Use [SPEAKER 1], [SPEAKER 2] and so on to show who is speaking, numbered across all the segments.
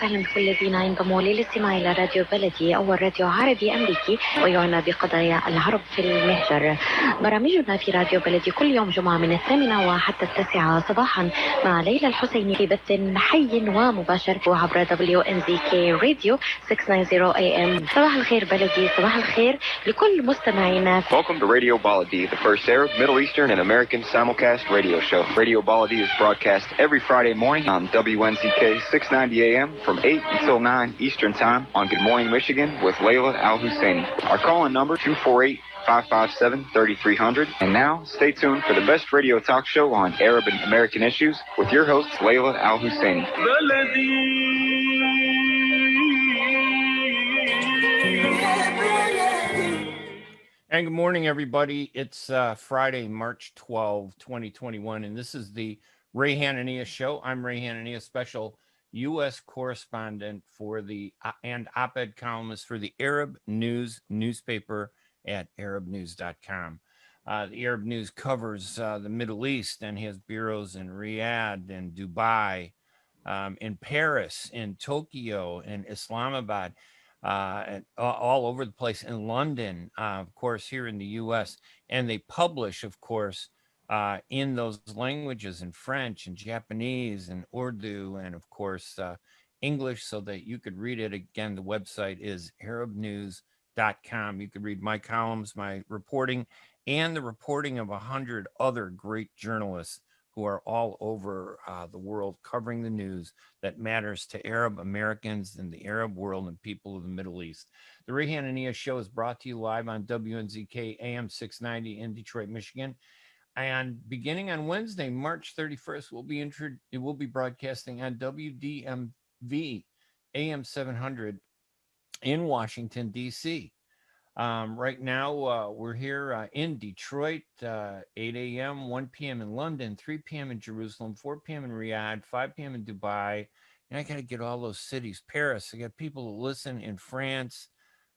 [SPEAKER 1] وسهلا بكل الذين ينضموا للاستماع إلى راديو بلدي أول راديو عربي أمريكي ويعنى بقضايا العرب في المهجر. برامجنا في راديو بلدي كل يوم جمعة من 8 وحتى 9 صباحا مع ليلى الحسيني في بث حي ومباشر وعبر WNZK راديو 690 AM. صباح الخير بلدي، صباح الخير لكل مستمعينا.
[SPEAKER 2] Welcome to Radio Baladi, the first Arab, Middle Eastern, and American simulcast radio show. Radio Baladi is broadcast every Friday morning on WNZK 690 AM from 8 until 9 Eastern Time on Good Morning Michigan with Layla Al-Husseini. Our call-in number 248-557-3300. And now, stay tuned for the best radio talk show on Arab and American issues with your host, Layla Al-Husseini.
[SPEAKER 3] And good morning, everybody. It's Friday, March 12, 2021, and this is the Ray Hanania Show. I'm Ray Hanania, special U.S. correspondent for the and op-ed columnist for the Arab News newspaper at arabnews.com. The Arab News covers the Middle East and has bureaus in Riyadh and Dubai, in Paris, in Tokyo, in Islamabad, and all over the place, in London, of course, here in the U.S. And they publish, of course, in those languages, in French and Japanese and Urdu and, of course, English, so that you could read it. Again, the website is arabnews.com. You could read my columns, my reporting, and the reporting of 100 other great journalists who are all over the world covering the news that matters to Arab Americans and the Arab world and people of the Middle East. The Ray Hanania Show is brought to you live on WNZK AM 690 in Detroit, Michigan. And beginning on Wednesday, March 31st, it will be broadcasting on WDMV AM 700 in Washington, D.C. Right now, we're here in Detroit, 8 a.m., 1 p.m. in London, 3 p.m. in Jerusalem, 4 p.m. in Riyadh, 5 p.m. in Dubai. And I got to get all those cities. Paris, I got people who listen in France.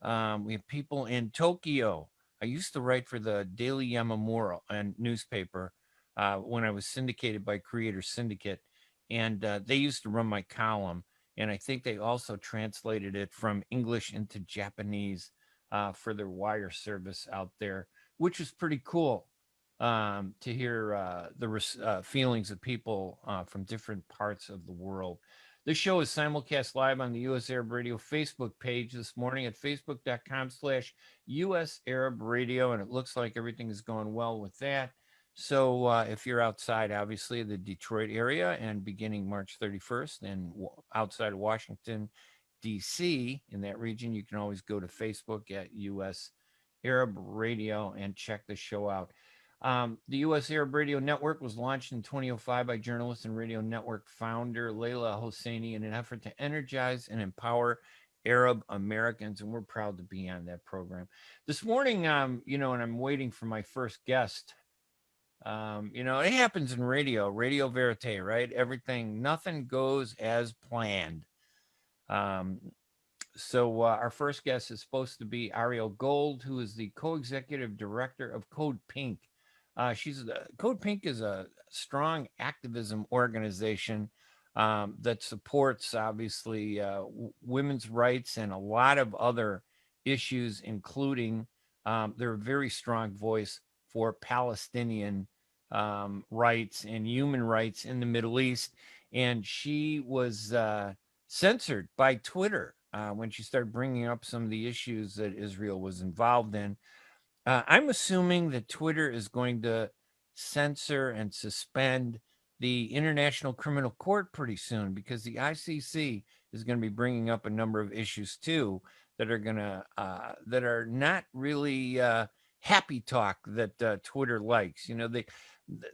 [SPEAKER 3] We have people in Tokyo. I used to write for the Daily Yamamura and newspaper when I was syndicated by Creator Syndicate. And they used to run my column. And I think they also translated it from English into Japanese for their wire service out there, which is pretty cool to hear the feelings of people from different parts of the world. This show is simulcast live on the U.S. Arab Radio Facebook page this morning at facebook.com/US Arab Radio, and it looks like everything is going well with that. So if you're outside, obviously, the Detroit area and beginning March 31st and outside of Washington, D.C., in that region, you can always go to Facebook at U.S. Arab Radio and check the show out. The U.S. Arab Radio Network was launched in 2005 by journalist and radio network founder Layla Al-Husseini in an effort to energize and empower Arab Americans, and we're proud to be on that program. This morning, and I'm waiting for my first guest. It happens in radio verite, right? Nothing goes as planned. So our first guest is supposed to be Ariel Gold, who is the co-executive director of Code Pink. Code Pink is a strong activism organization that supports, obviously, women's rights and a lot of other issues, including they're a very strong voice for Palestinian rights and human rights in the Middle East. And she was censored by Twitter when she started bringing up some of the issues that Israel was involved in. I'm assuming that Twitter is going to censor and suspend the International Criminal Court pretty soon, because the ICC is going to be bringing up a number of issues too that are not really happy talk that Twitter likes.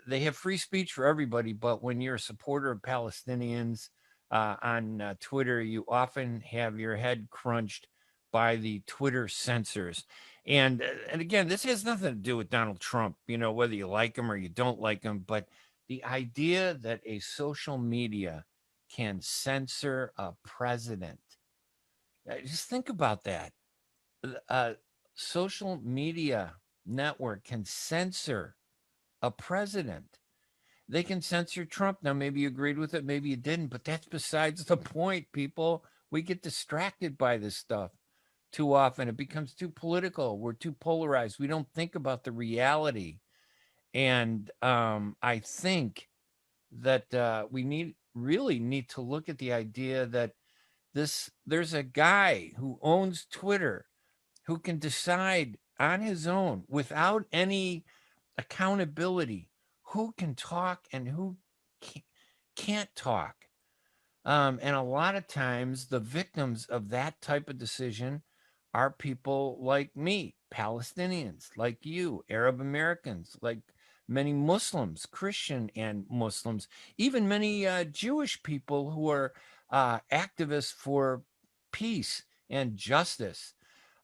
[SPEAKER 3] They have free speech for everybody, but when you're a supporter of Palestinians on Twitter, you often have your head crunched by the Twitter censors. And again, this has nothing to do with Donald Trump, whether you like him or you don't like him, but the idea that a social media can censor a president. Just think about that. A social media network can censor a president. They can censor Trump. Now, maybe you agreed with it, maybe you didn't, but that's besides the point, people. We get distracted by this stuff too often. It becomes too political. We're too polarized. We don't think about the reality. And I think that we really need to look at the idea that there's a guy who owns Twitter who can decide on his own without any accountability who can talk and who can't talk. And a lot of times the victims of that type of decision are people like me, Palestinians, like you, Arab Americans, like many Muslims, Christian and Muslims, even many Jewish people who are activists for peace and justice.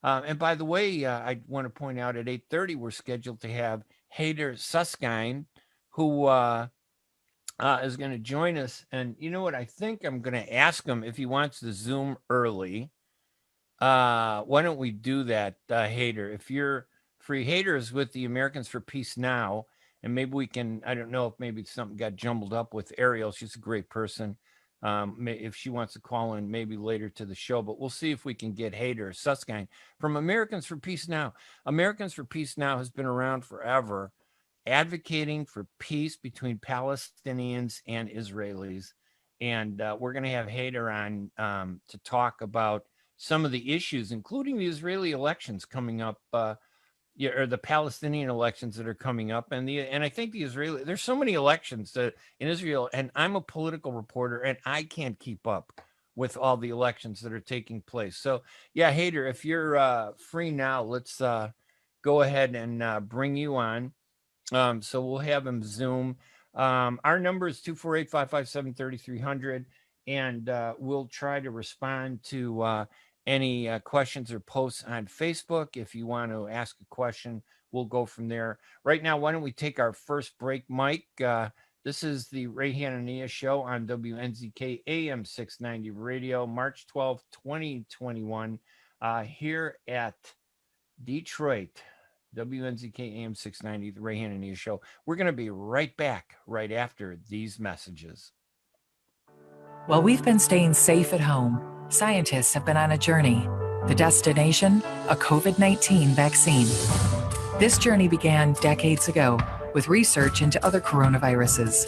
[SPEAKER 3] And by the way, I want to point out at 8:30, we're scheduled to have Hadar Susskind, who is going to join us. And you know what? I think I'm going to ask him if he wants to Zoom early. Why don't we do that, Hadar? If you're free. Hadar is with the Americans for Peace Now. And maybe we can, I don't know if maybe something got jumbled up with Ariel. She's a great person. If she wants to call in maybe later to the show, but we'll see if we can get Hadar Susskind from Americans for Peace Now. Americans for Peace Now has been around forever, advocating for peace between Palestinians and Israelis. And we're going to have Hadar on to talk about some of the issues, including the Israeli elections coming up, or the Palestinian elections that are coming up. And I think the Israeli, there's so many elections in Israel, and I'm a political reporter and I can't keep up with all the elections that are taking place. So yeah, Hadar, if you're free now, let's go ahead and bring you on. So we'll have him Zoom. Our number is 248-557-3300, and we'll try to respond to any questions or posts on Facebook. If you want to ask a question, we'll go from there. Right now, why don't we take our first break, Mike? This is the Ray Hanania Show on WNZK AM 690 Radio, March 12, 2021, here at Detroit. WNZK AM 690, the Ray Hanania Show. We're going to be right back right after these messages.
[SPEAKER 4] While we've been staying safe at home, scientists have been on a journey. The destination, a COVID-19 vaccine. This journey began decades ago with research into other coronaviruses.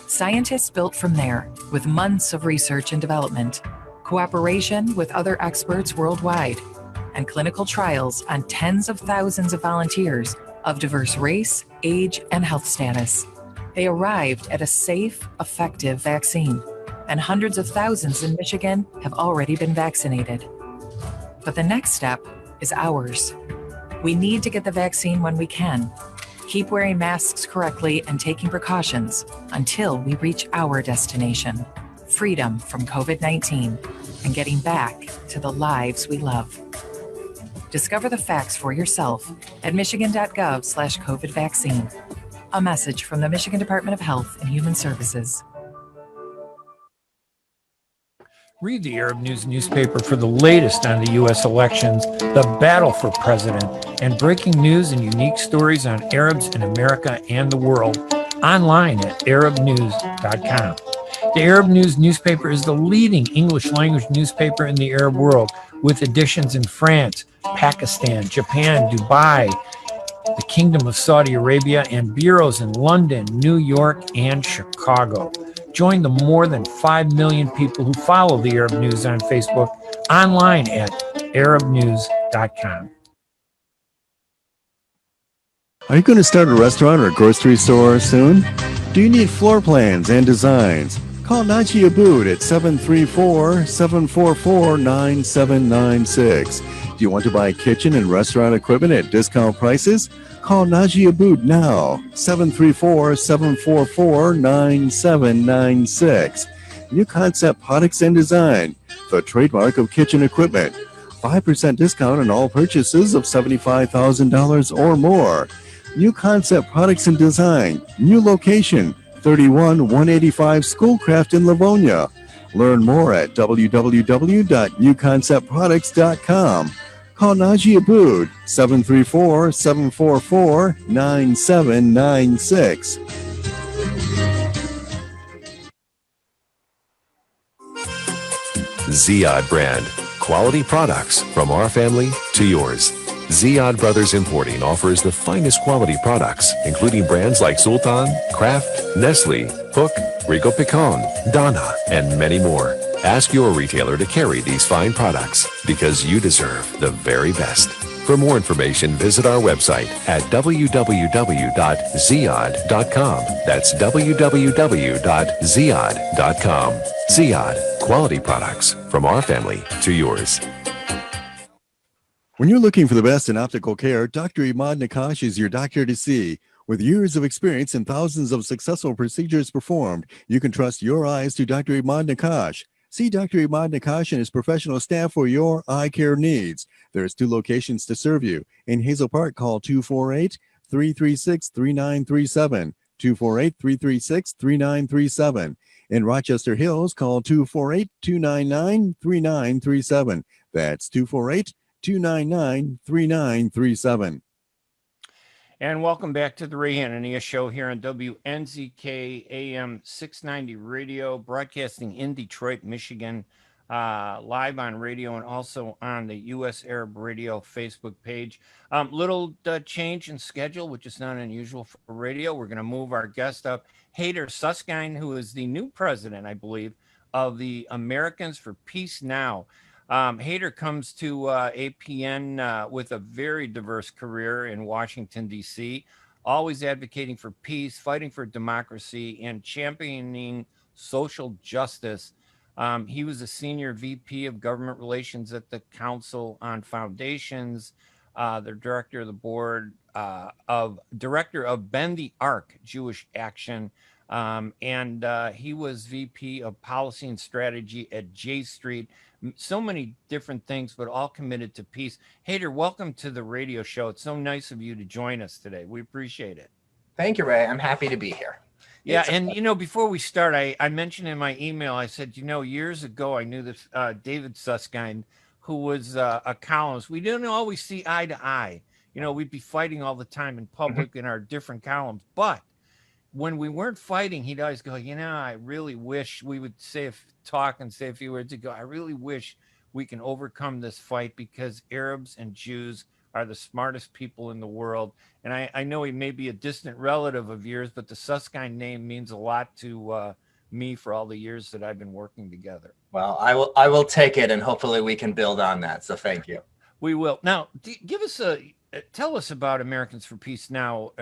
[SPEAKER 4] Scientists built from there with months of research and development, cooperation with other experts worldwide, and clinical trials on tens of thousands of volunteers of diverse race, age, and health status. They arrived at a safe, effective vaccine, and hundreds of thousands in Michigan have already been vaccinated. But the next step is ours. We need to get the vaccine when we can. Keep wearing masks correctly and taking precautions until we reach our destination, freedom from COVID-19 and getting back to the lives we love. Discover the facts for yourself at michigan.gov/COVID vaccine. A message from the Michigan Department of Health and Human Services.
[SPEAKER 3] Read the Arab News newspaper for the latest on the U.S. elections, the battle for president, and breaking news and unique stories on Arabs in America and the world online at arabnews.com. The Arab News newspaper is the leading English language newspaper in the Arab world, with editions in France, Pakistan, Japan, Dubai, the Kingdom of Saudi Arabia, and bureaus in London, New York, and Chicago. Join the more than 5 million people who follow the Arab News on Facebook, online at arabnews.com.
[SPEAKER 5] Are you going to start a restaurant or grocery store soon? Do you need floor plans and designs? Call Najee Abood at 734-744-9796. Do you want to buy kitchen and restaurant equipment at discount prices? Call Najee Abood now, 734-744-9796. New Concept Products and Design, the trademark of kitchen equipment. 5% discount on all purchases of $75,000 or more. New Concept Products and Design, new location, 31185 Schoolcraft in Livonia. Learn more at www.newconceptproducts.com. Call Najee Abood, 734-744-9796.
[SPEAKER 6] Ziyad brand. Quality products from our family to yours. Ziyad Brothers Importing offers the finest quality products, including brands like Sultan, Kraft, Nestle, Hook, Rico Picon, Donna, and many more. Ask your retailer to carry these fine products because you deserve the very best. For more information, visit our website at www.ziyad.com. That's www.ziyad.com. Ziyad, quality products from our family to yours.
[SPEAKER 5] When you're looking for the best in optical care, Dr. Imad Nakash is your doctor to see. With years of experience and thousands of successful procedures performed, you can trust your eyes to Dr. Imad Nakash. See Dr. Imad Nakash and his professional staff for your eye care needs. There's 2 locations to serve you. In Hazel Park, call 248-336-3937. 248-336-3937. In Rochester Hills, call 248-299-3937. That's 248-299-3937.
[SPEAKER 3] And welcome back to the Ray Hanania Show here on WNZK AM 690 Radio, broadcasting in Detroit, Michigan, live on radio and also on the U.S. Arab Radio Facebook page. Little change in schedule, which is not unusual for radio. We're going to move our guest up, Hadar Susskind, who is the new president, I believe, of the Americans for Peace Now. Hadar comes to APN with a very diverse career in Washington, D.C., always advocating for peace, fighting for democracy, and championing social justice. He was a senior VP of government relations at the Council on Foundations, the director of the board director of Bend the Arc Jewish Action, and he was VP of policy and strategy at J Street. So many different things, but all committed to peace. Hadar, welcome to the radio show. It's so nice of you to join us today. We appreciate it.
[SPEAKER 7] Thank you, Ray. I'm happy to be here.
[SPEAKER 3] Yeah, and before we start, I mentioned in my email, I said, years ago, I knew this David Susskind, who was a columnist. We didn't always see eye to eye. We'd be fighting all the time in public in our different columns. But when we weren't fighting, he'd always go, I really wish we would talk and say a few words ago. I really wish we can overcome this fight because Arabs and Jews are the smartest people in the world. And I know he may be a distant relative of yours, but the Susskind name means a lot to me for all the years that I've been working together.
[SPEAKER 7] Well, I will take it, and hopefully we can build on that. So thank you.
[SPEAKER 3] We will. Now, tell us about Americans for Peace Now.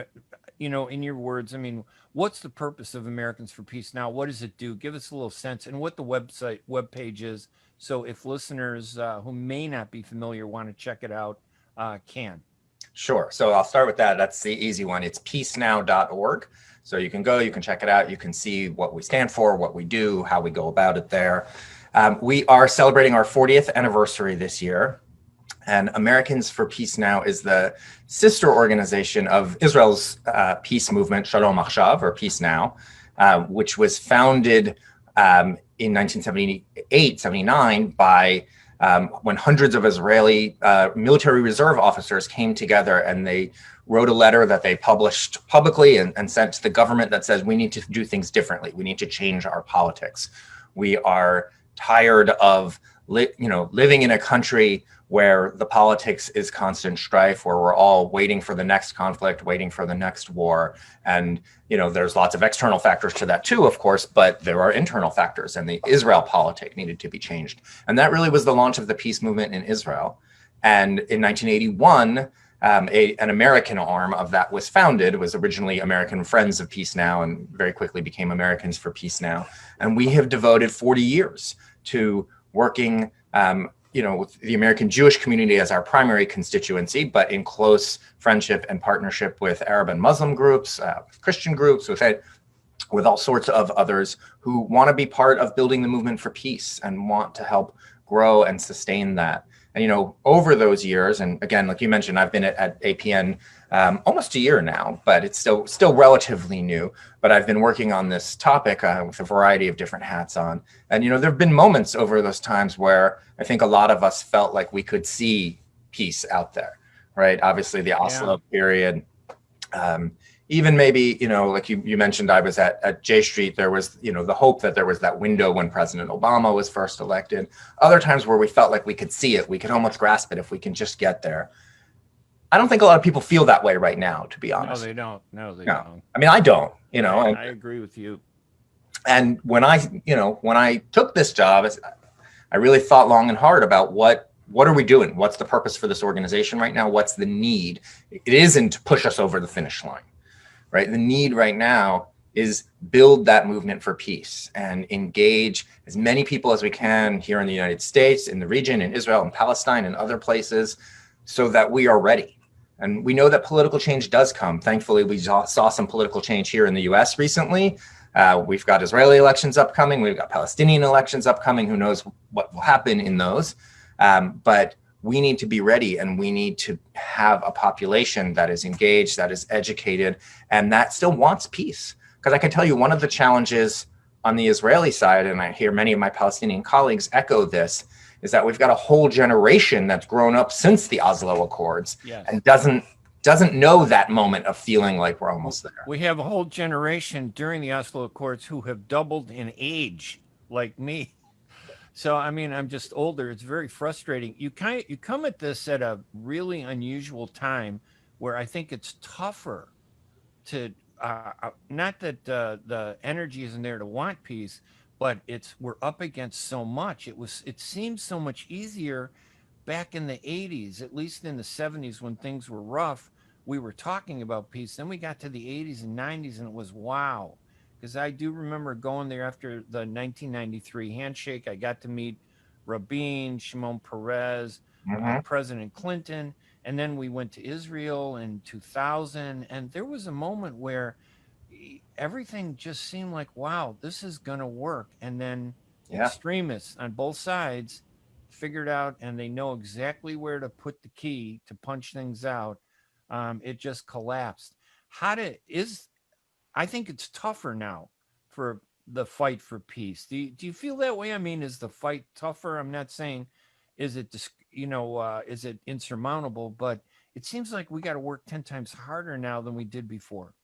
[SPEAKER 3] In your words, what's the purpose of Americans for Peace Now? What does it do? Give us a little sense, and what the webpage is. So if listeners who may not be familiar want to check it out, can.
[SPEAKER 7] Sure. So I'll start with that. That's the easy one. It's peacenow.org. So you can go, you can check it out. You can see what we stand for, what we do, how we go about it there. We are celebrating our 40th anniversary this year. And Americans for Peace Now is the sister organization of Israel's peace movement, Shalom Achshav, or Peace Now, which was founded in 1978, 79 by when hundreds of Israeli military reserve officers came together, and they wrote a letter that they published publicly and sent to the government that says we need to do things differently. We need to change our politics. We are tired of living in a country where the politics is constant strife, where we're all waiting for the next conflict, waiting for the next war. And, there's lots of external factors to that too, of course, but there are internal factors, and the Israel politic needed to be changed. And that really was the launch of the peace movement in Israel. And in 1981, an American arm of that was founded. It was originally American Friends of Peace Now, and very quickly became Americans for Peace Now. And we have devoted 40 years to working with the American Jewish community as our primary constituency, but in close friendship and partnership with Arab and Muslim groups, Christian groups, with all sorts of others who want to be part of building the movement for peace and want to help grow and sustain that. And, over those years, and again, like you mentioned, I've been at APN almost a year now, but it's still relatively new. But I've been working on this topic with a variety of different hats on. And, there have been moments over those times where I think a lot of us felt like we could see peace out there, right? Obviously, the Oslo period. Even maybe, like you mentioned, I was at J Street, there was, the hope that there was that window when President Obama was first elected. Other times where we felt like we could see it, we could almost grasp it if we can just get there. I don't think a lot of people feel that way right now, to be honest.
[SPEAKER 3] No, they don't. No, they don't.
[SPEAKER 7] I mean, I don't,
[SPEAKER 3] I agree with you.
[SPEAKER 7] And when I took this job, I really thought long and hard about what are we doing? What's the purpose for this organization right now? What's the need? It isn't to push us over the finish line. Right. The need right now is build that movement for peace and engage as many people as we can here in the United States, in the region, in Israel and Palestine and other places, so that we are ready. And we know that political change does come. Thankfully, we saw some political change here in the US recently. We've got Israeli elections upcoming. We've got Palestinian elections upcoming. Who knows what will happen in those? But we need to be ready, and we need to have a population that is engaged, that is educated, and that still wants peace. Because I can tell you, one of the challenges on the Israeli side, and I hear many of my Palestinian colleagues echo this, is that we've got a whole generation that's grown up since the Oslo Accords and doesn't know that moment of feeling like we're almost there.
[SPEAKER 3] We have a whole generation during the Oslo Accords who have doubled in age, like me. So, I mean, I'm just older. It's very frustrating. You come at this at a really unusual time where I think it's tougher to, not that the energy isn't there to want peace, but we're up against so much. It seemed so much easier back in the 80s, at least in the 70s when things were rough. We were talking about peace. Then we got to the 80s and 90s and it was wow. Because I do remember going there after the 1993 handshake. I got to meet Rabin, Shimon Peres, President Clinton, and then we went to Israel in 2000. And there was a moment where everything just seemed like, wow, this is going to work. And then extremists on both sides figured out, and they know exactly where to put the key to punch things out. It just collapsed. I think it's tougher now for the fight for peace. Do you feel that way? I mean, is the fight tougher? I'm not saying, is it insurmountable, but it seems like we got to work 10 times harder now than we did before.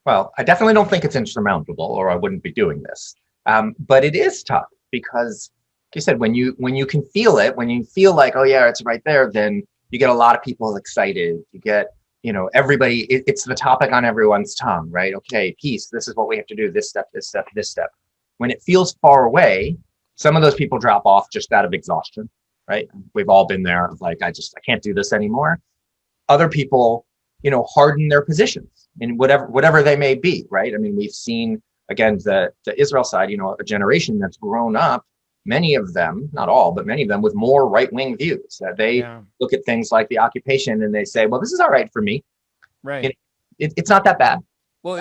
[SPEAKER 7] Well, I definitely don't think it's insurmountable, or I wouldn't be doing this. But it is tough because, like you said, when you can feel it, when you feel like, oh yeah, it's right there, then you get a lot of people excited. You get, everybody, it's the topic on everyone's tongue, right? Okay, peace, this is what we have to do, this step, this step, this step. When it feels far away, some of those people drop off just out of exhaustion, right? We've all been there, like, I can't do this anymore. Other people, harden their positions in whatever they may be, right? I mean, we've seen, again, the Israel side, a generation that's grown up, many of them, not all, but many of them with more right-wing views. That they look at things like the occupation and they say, well, this is all right for me.
[SPEAKER 3] Right.
[SPEAKER 7] It's not that bad.
[SPEAKER 3] Well,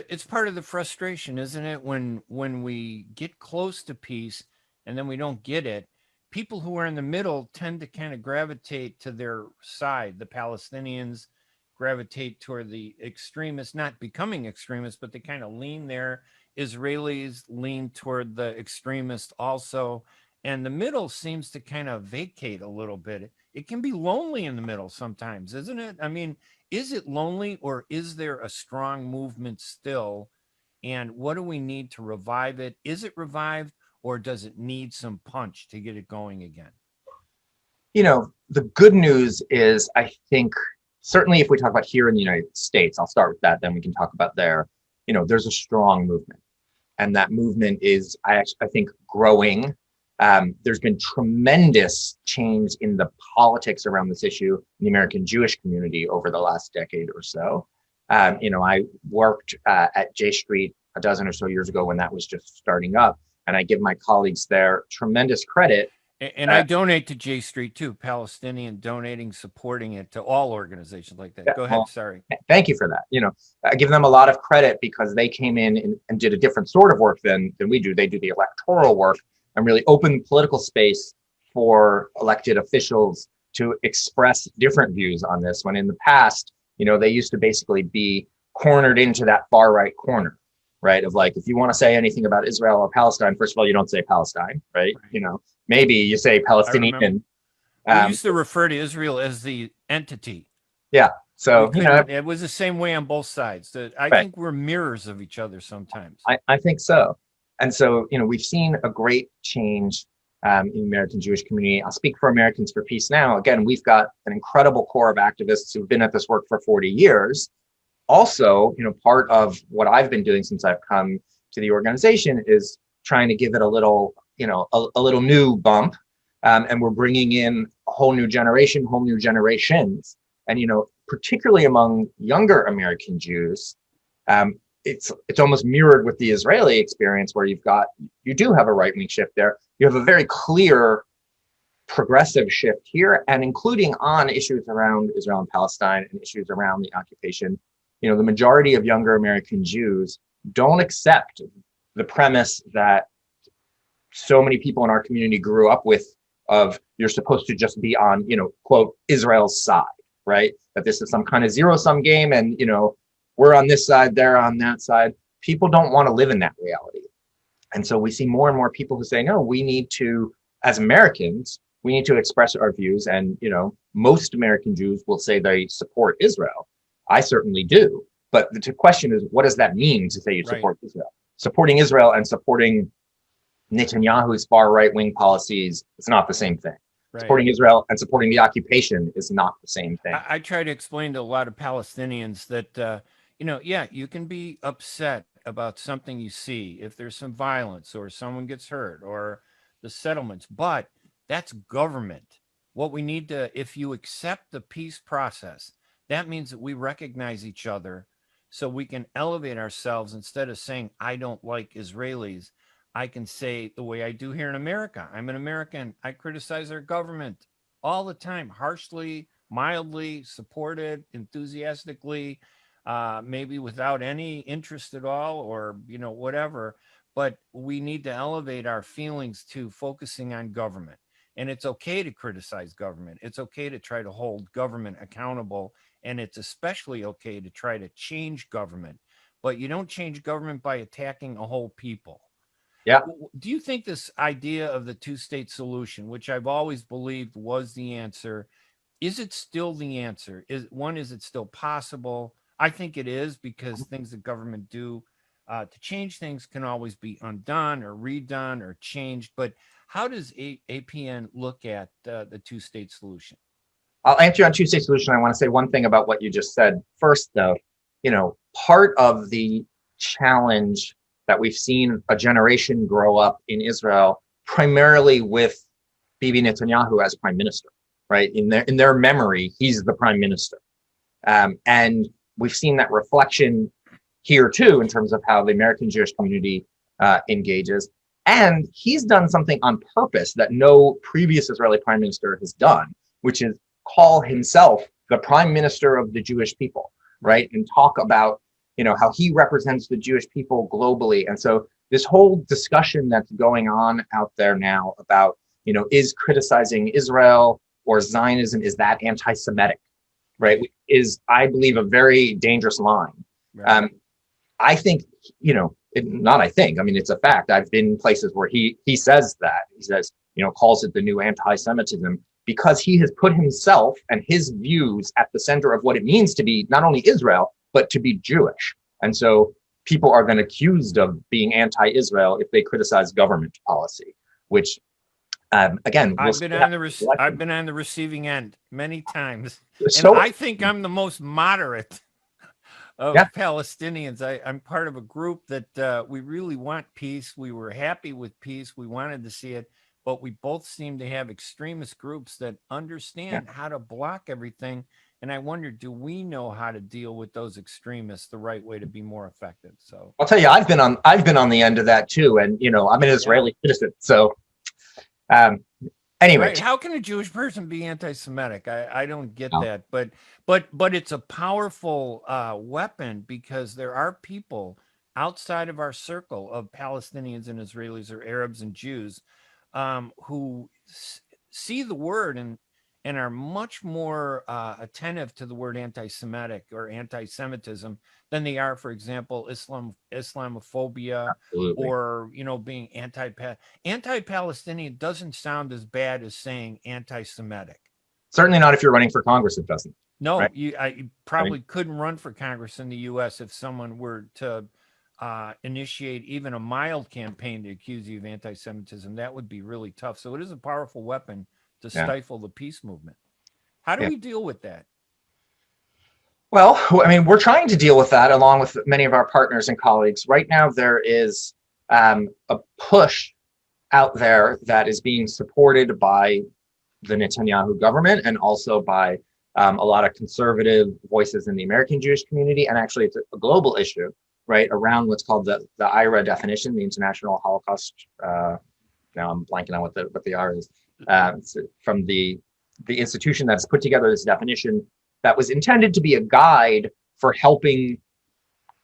[SPEAKER 3] it's part of the frustration, isn't it? When we get close to peace and then we don't get it, people who are in the middle tend to kind of gravitate to their side. The Palestinians gravitate toward the extremists, not becoming extremists, but they kind of lean there. Israelis lean toward the extremist also. And the middle seems to kind of vacate a little bit. It can be lonely in the middle sometimes, isn't it? I mean, is it lonely, or is there a strong movement still? And what do we need to revive it? Is it revived, or does it need some punch to get it going again?
[SPEAKER 7] The good news is, I think, certainly if we talk about here in the United States, I'll start with that, then we can talk about there. There's a strong movement, and that movement is, I think, growing. There's been tremendous change in the politics around this issue in the American Jewish community over the last decade or so. I worked at J Street a dozen or so years ago when that was just starting up, and I give my colleagues there tremendous credit.
[SPEAKER 3] And I donate to J Street too, Palestinian donating, supporting it to all organizations like that. Go ahead, sorry.
[SPEAKER 7] Thank you for that. I give them a lot of credit because they came in and did a different sort of work than we do. They do the electoral work and really open political space for elected officials to express different views on this, when in the past, they used to basically be cornered into that far right corner, right? Of like, if you want to say anything about Israel or Palestine, first of all, you don't say Palestine, right? Maybe you say Palestinian.
[SPEAKER 3] We used to refer to Israel as the entity.
[SPEAKER 7] Yeah. So,
[SPEAKER 3] it was the same way on both sides. I think we're mirrors of each other sometimes.
[SPEAKER 7] I think so. And so, we've seen a great change in the American Jewish community. I'll speak for Americans for Peace Now. Again, we've got an incredible core of activists who've been at this work for 40 years. Also, part of what I've been doing since I've come to the organization is trying to give it a little, a little new bump. And we're bringing in a whole new generation, whole new generations. And, particularly among younger American Jews, it's almost mirrored with the Israeli experience, where you do have a right-wing shift there. You have a very clear progressive shift here, and including on issues around Israel and Palestine and issues around the occupation. The majority of younger American Jews don't accept the premise that so many people in our community grew up with, of you're supposed to just be on, quote, Israel's side, right? That this is some kind of zero-sum game, and, we're on this side, they're on that side. People don't want to live in that reality. And so we see more and more people who say, no, we need to, as Americans, we need to express our views. And, most American Jews will say they support Israel. I certainly do. But the question is, what does that mean to say you support Israel? Supporting Israel and supporting Netanyahu's far right-wing policies is not the same thing. Right. Supporting Israel and supporting the occupation is not the same thing.
[SPEAKER 3] I try to explain to a lot of Palestinians that, you can be upset about something you see, if there's some violence or someone gets hurt or the settlements, but that's government. What we need to, if you accept the peace process, that means that we recognize each other so we can elevate ourselves. Instead of saying, I don't like Israelis, I can say the way I do here in America. I'm an American. I criticize our government all the time, harshly, mildly, supported, enthusiastically, maybe without any interest at all, or, whatever. But we need to elevate our feelings to focusing on government. And it's okay to criticize government. It's okay to try to hold government accountable. And it's especially okay to try to change government. But you don't change government by attacking a whole people.
[SPEAKER 7] Yeah.
[SPEAKER 3] Do you think this idea of the two-state solution, which I've always believed was the answer, is it still the answer? Is it still possible? I think it is, because things that government do to change things can always be undone or redone or changed. But how does APN look at the two-state solution?
[SPEAKER 7] I'll answer you on two-state solution. I want to say one thing about what you just said. First, though, part of the challenge that we've seen a generation grow up in Israel, primarily with Bibi Netanyahu as prime minister, right? In their memory, he's the prime minister. And we've seen that reflection here too, in terms of how the American Jewish community engages. And he's done something on purpose that no previous Israeli prime minister has done, which is call himself the prime minister of the Jewish people, right? And talk about, how he represents the Jewish people globally. And so this whole discussion that's going on out there now about, is criticizing Israel or Zionism, is that anti-Semitic, right? Is, I believe, a very dangerous line. Right. I think, it's a fact. I've been in places where he says that. He says, calls it the new anti-Semitism, because he has put himself and his views at the center of what it means to be not only Israel, but to be Jewish. And so people are then accused of being anti-Israel if they criticize government policy, which, again,
[SPEAKER 3] I've been on the receiving end many times. And I think I'm the most moderate of Palestinians. I'm part of a group that we really want peace. We were happy with peace. We wanted to see it. But we both seem to have extremist groups that understand how to block everything. And I wonder, do we know how to deal with those extremists the right way to be more effective? So
[SPEAKER 7] I'll tell you, I've been on the end of that too. And, I'm an Israeli citizen. So anyway.
[SPEAKER 3] Right. How can a Jewish person be anti-Semitic? I don't get that. But it's a powerful weapon, because there are people outside of our circle of Palestinians and Israelis or Arabs and Jews who see the word and are much more attentive to the word anti-Semitic or anti-Semitism than they are, for example, Islamophobia.
[SPEAKER 7] Absolutely.
[SPEAKER 3] Or, being anti-Palestinian doesn't sound as bad as saying anti-Semitic.
[SPEAKER 7] Certainly not if you're running for Congress, it doesn't.
[SPEAKER 3] No,
[SPEAKER 7] right?
[SPEAKER 3] you probably couldn't run for Congress in the U.S. if someone were to initiate even a mild campaign to accuse you of anti-Semitism. That would be really tough. So it is a powerful weapon to stifle the peace movement. How do we deal with that?
[SPEAKER 7] Well, I mean, we're trying to deal with that along with many of our partners and colleagues. Right now, there is a push out there that is being supported by the Netanyahu government and also by a lot of conservative voices in the American Jewish community. And actually, it's a global issue, right, around what's called the IRA definition, the International Holocaust. Now I'm blanking on what the R is. It's from the institution that's put together this definition that was intended to be a guide for helping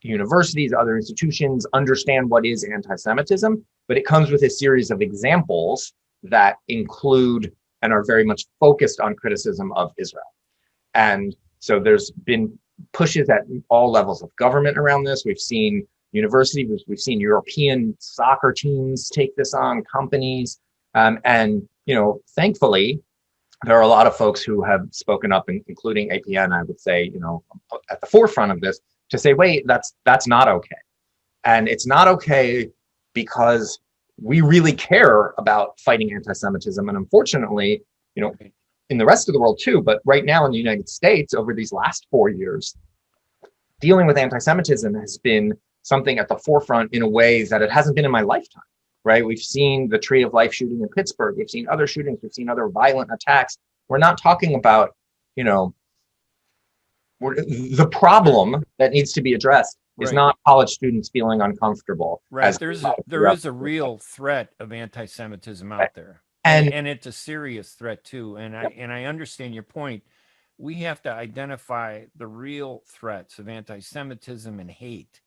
[SPEAKER 7] universities, other institutions understand what is anti-Semitism, but it comes with a series of examples that include and are very much focused on criticism of Israel. And so there's been pushes at all levels of government around this. We've seen universities, we've seen European soccer teams take this on, companies, and thankfully, there are a lot of folks who have spoken up, including APN, I would say, at the forefront of this, to say, wait, that's not okay. And it's not okay because we really care about fighting anti-Semitism. And unfortunately, in the rest of the world too, but right now in the United States, over these last 4 years, dealing with anti-Semitism has been something at the forefront in a way that it hasn't been in my lifetime. Right? We've seen the Tree of Life shooting in Pittsburgh. We've seen other shootings. We've seen other violent attacks. We're not talking about, the problem that needs to be addressed is not college students feeling uncomfortable.
[SPEAKER 3] Right. There is a real threat of anti-Semitism out there. And it's a serious threat too. And I understand your point. We have to identify the real threats of anti-Semitism and hate.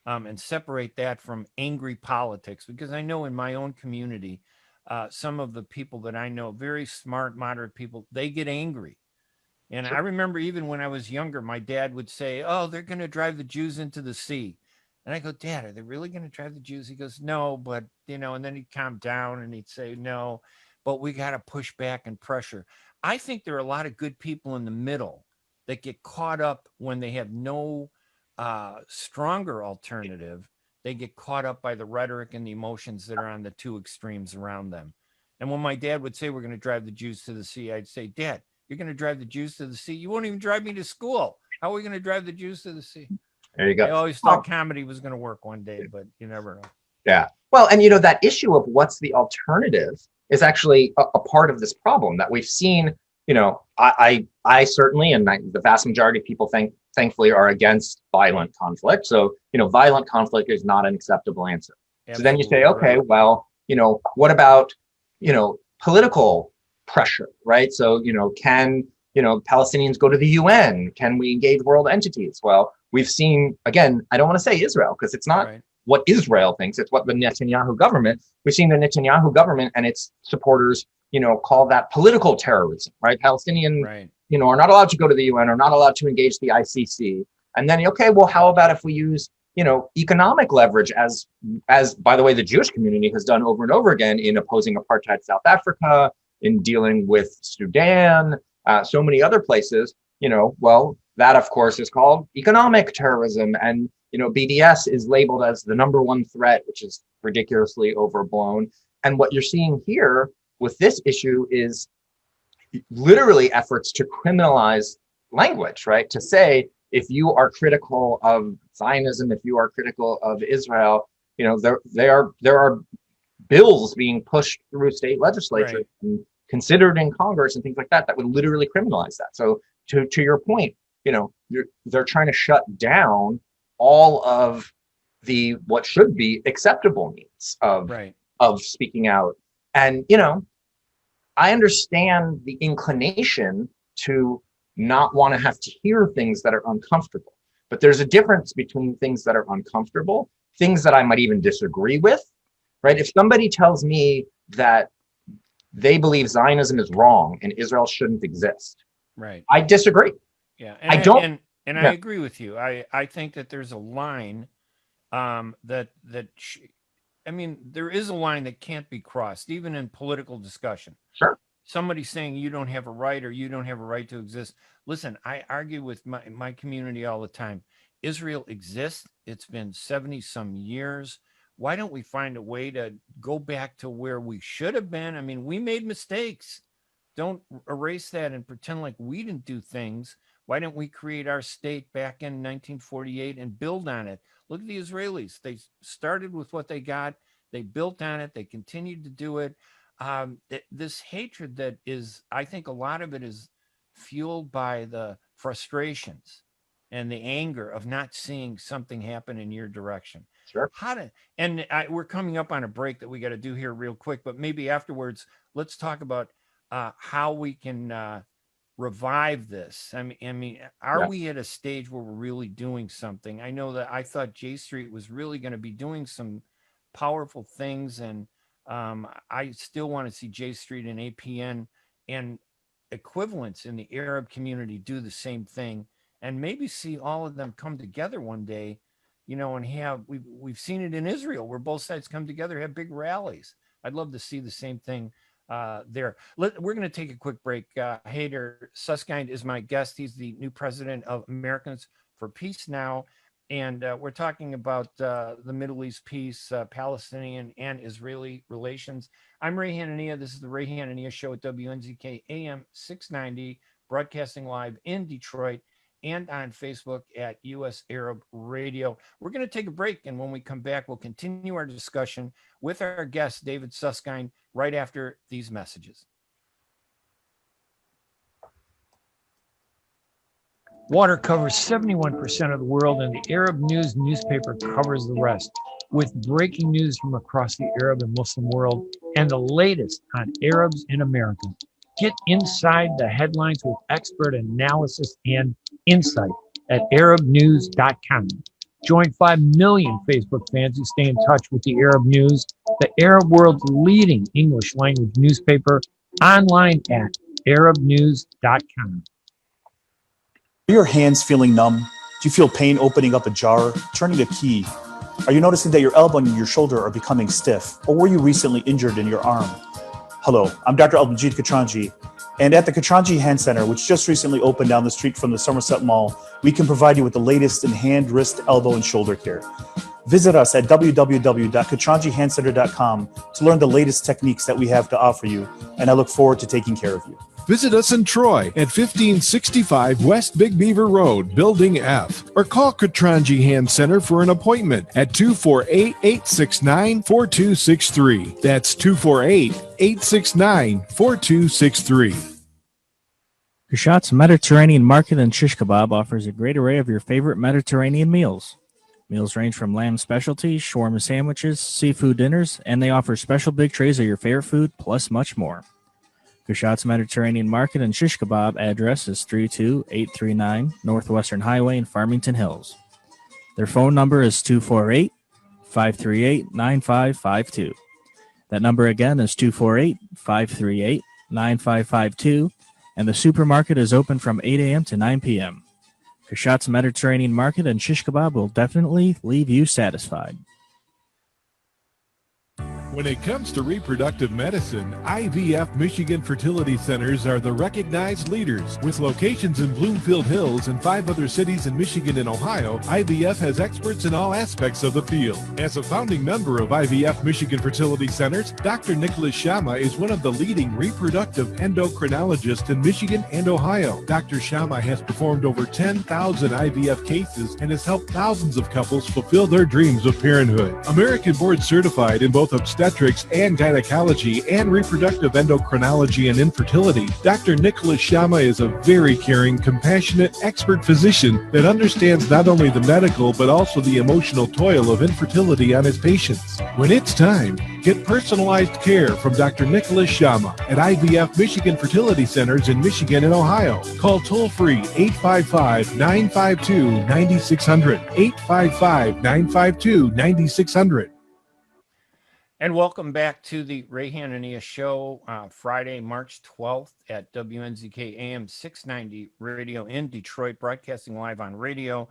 [SPEAKER 3] And separate that from angry politics, because I know in my own community, some of the people that I know, very smart, moderate people, they get angry. And I remember even when I was younger, my dad would say, oh, they're going to drive the Jews into the sea. And I go, Dad, are they really going to drive the Jews? He goes, no, but, and then he'd calm down and he'd say, no, but we got to push back and pressure. I think there are a lot of good people in the middle that get caught up when they have no stronger alternative. They get caught up by the rhetoric and the emotions that are on the two extremes around them. And when my dad would say, we're going to drive the Jews to the sea, I'd say, Dad, you're going to drive the Jews to the sea? You won't even drive me to school. How are we going to drive the Jews to the sea?
[SPEAKER 7] There you go.
[SPEAKER 3] I always thought comedy was going to work one day, but you never know.
[SPEAKER 7] Yeah. Well, and that issue of what's the alternative is actually a part of this problem that we've seen. I certainly, and the vast majority of people thankfully are against violent conflict. So, violent conflict is not an acceptable answer. Absolutely. So then you say, okay, well, what about, political pressure, right? So, can, Palestinians go to the UN? Can we engage world entities? Well, we've seen, again, I don't want to say Israel because it's not what Israel thinks, it's what the Netanyahu government, we've seen the Netanyahu government and its supporters, call that political terrorism, right? Palestinians, are not allowed to go to the UN, are not allowed to engage the ICC. And then, okay, well, how about if we use, economic leverage as by the way, the Jewish community has done over and over again in opposing apartheid South Africa, in dealing with Sudan, so many other places, well, that of course is called economic terrorism. And, BDS is labeled as the number one threat, which is ridiculously overblown. And what you're seeing here with this issue is literally efforts to criminalize language, right? To say, if you are critical of Zionism, if you are critical of Israel, there are bills being pushed through state legislatures and considered in Congress and things like that would literally criminalize that. So to your point, they're trying to shut down all of the what should be acceptable means of speaking out. And I understand the inclination to not want to have to hear things that are uncomfortable, but there's a difference between things that are uncomfortable, things that I might even disagree with, right? If somebody tells me that they believe Zionism is wrong and Israel shouldn't exist.
[SPEAKER 3] Right.
[SPEAKER 7] I disagree.
[SPEAKER 3] Yeah.
[SPEAKER 7] I don't.
[SPEAKER 3] And I agree with you. I think that there's a line there is a line that can't be crossed, even in political discussion.
[SPEAKER 7] Sure.
[SPEAKER 3] Somebody saying you don't have a right or you don't have a right to exist. Listen, I argue with my community all the time. Israel exists. It's been 70 some years. Why don't we find a way to go back to where we should have been? I mean, we made mistakes. Don't erase that and pretend like we didn't do things. Why didn't we create our state back in 1948 and build on it? Look at the Israelis. They started with what they got. They built on it. They continued to do it. This hatred that is, I think a lot of it is fueled by the frustrations and the anger of not seeing something happen in your direction.
[SPEAKER 7] Sure.
[SPEAKER 3] We're coming up on a break that we got to do here real quick, but maybe afterwards, let's talk about how we can revive this. I mean, are we at a stage where we're really doing something? I know that I thought J Street was really going to be doing some powerful things, and I still want to see J Street and APN and equivalents in the Arab community do the same thing, and maybe see all of them come together one day, and we've seen it in Israel where both sides come together, have big rallies. I'd love to see the same thing there. We're going to take a quick break. Hadar Susskind is my guest. He's the new president of Americans for Peace Now. And we're talking about the Middle East peace, Palestinian and Israeli relations. I'm Ray Hanania. This is the Ray Hanania Show at WNZK AM 690, broadcasting live in Detroit and on Facebook at US Arab Radio. We're going to take a break, and when we come back, we'll continue our discussion with our guest, David Susskind, right after these messages.
[SPEAKER 8] Water covers 71% of the world, and the Arab News newspaper covers the rest, with breaking news from across the Arab and Muslim world and the latest on Arabs in America. Get inside the headlines with expert analysis and insight at arabnews.com. Join 5 million Facebook fans who stay in touch with the Arab News, the Arab world's leading English language newspaper, online at arabnews.com.
[SPEAKER 9] Are your hands feeling numb? Do you feel pain opening up a jar, turning a key? Are you noticing that your elbow and your shoulder are becoming stiff? Or were you recently injured in your arm? Hello, I'm Dr. Abdelmajid Katranji, and at the Katranji Hand Center, which just recently opened down the street from the Somerset Mall, we can provide you with the latest in hand, wrist, elbow, and shoulder care. Visit us at www.katranjihandcenter.com to learn the latest techniques that we have to offer you, and I look forward to taking care of you.
[SPEAKER 10] Visit us in Troy at 1565 West Big Beaver Road, Building F, or call Katranji Hand Center for an appointment at 248-869-4263. That's 248-869-4263.
[SPEAKER 11] Kashat's Mediterranean Market and Shish Kebab offers a great array of your favorite Mediterranean meals. Meals range from lamb specialties, shawarma sandwiches, seafood dinners, and they offer special big trays of your favorite food, plus much more. Kashat's Mediterranean Market and Shish Kebab address is 32839 Northwestern Highway in Farmington Hills. Their phone number is 248-538-9552. That number again is 248-538-9552, and the supermarket is open from 8 a.m. to 9 p.m. Kashat's Mediterranean Market and Shish Kebab will definitely leave you satisfied.
[SPEAKER 10] When it comes to reproductive medicine, IVF Michigan Fertility Centers are the recognized leaders. With locations in Bloomfield Hills and 5 other cities in Michigan and Ohio, IVF has experts in all aspects of the field. As a founding member of IVF Michigan Fertility Centers, Dr. Nicholas Shama is one of the leading reproductive endocrinologists in Michigan and Ohio. Dr. Shama has performed over 10,000 IVF cases and has helped thousands of couples fulfill their dreams of parenthood. American board certified in both obstetrics and gynecology and reproductive endocrinology and infertility, Dr. Nicholas Shama is a very caring, compassionate, expert physician that understands not only the medical but also the emotional toil of infertility on his patients. When it's time, get personalized care from Dr. Nicholas Shama at IVF Michigan Fertility Centers in Michigan and Ohio. Call toll-free 855-952-9600, 855-952-9600.
[SPEAKER 3] And welcome back to the Ray Hanania Show, Friday, March 12th at WNZK AM 690 radio in Detroit, broadcasting live on radio.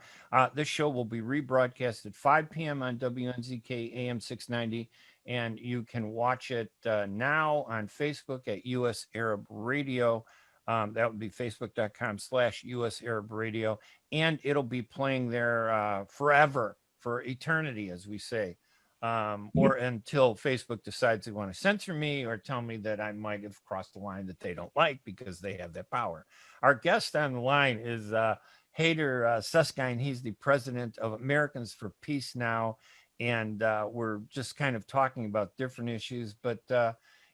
[SPEAKER 3] This show will be rebroadcast at 5 p.m. on WNZK AM 690, and you can watch it now on Facebook at US Arab Radio. That would be facebook.com/US Arab Radio, and it'll be playing there forever, for eternity, as we say. Or until Facebook decides they want to censor me or tell me that I might have crossed the line that they don't like, because they have that power. Our guest on the line is Hadar Susskind. He's the president of Americans for Peace Now, and we're just kind of talking about different issues. But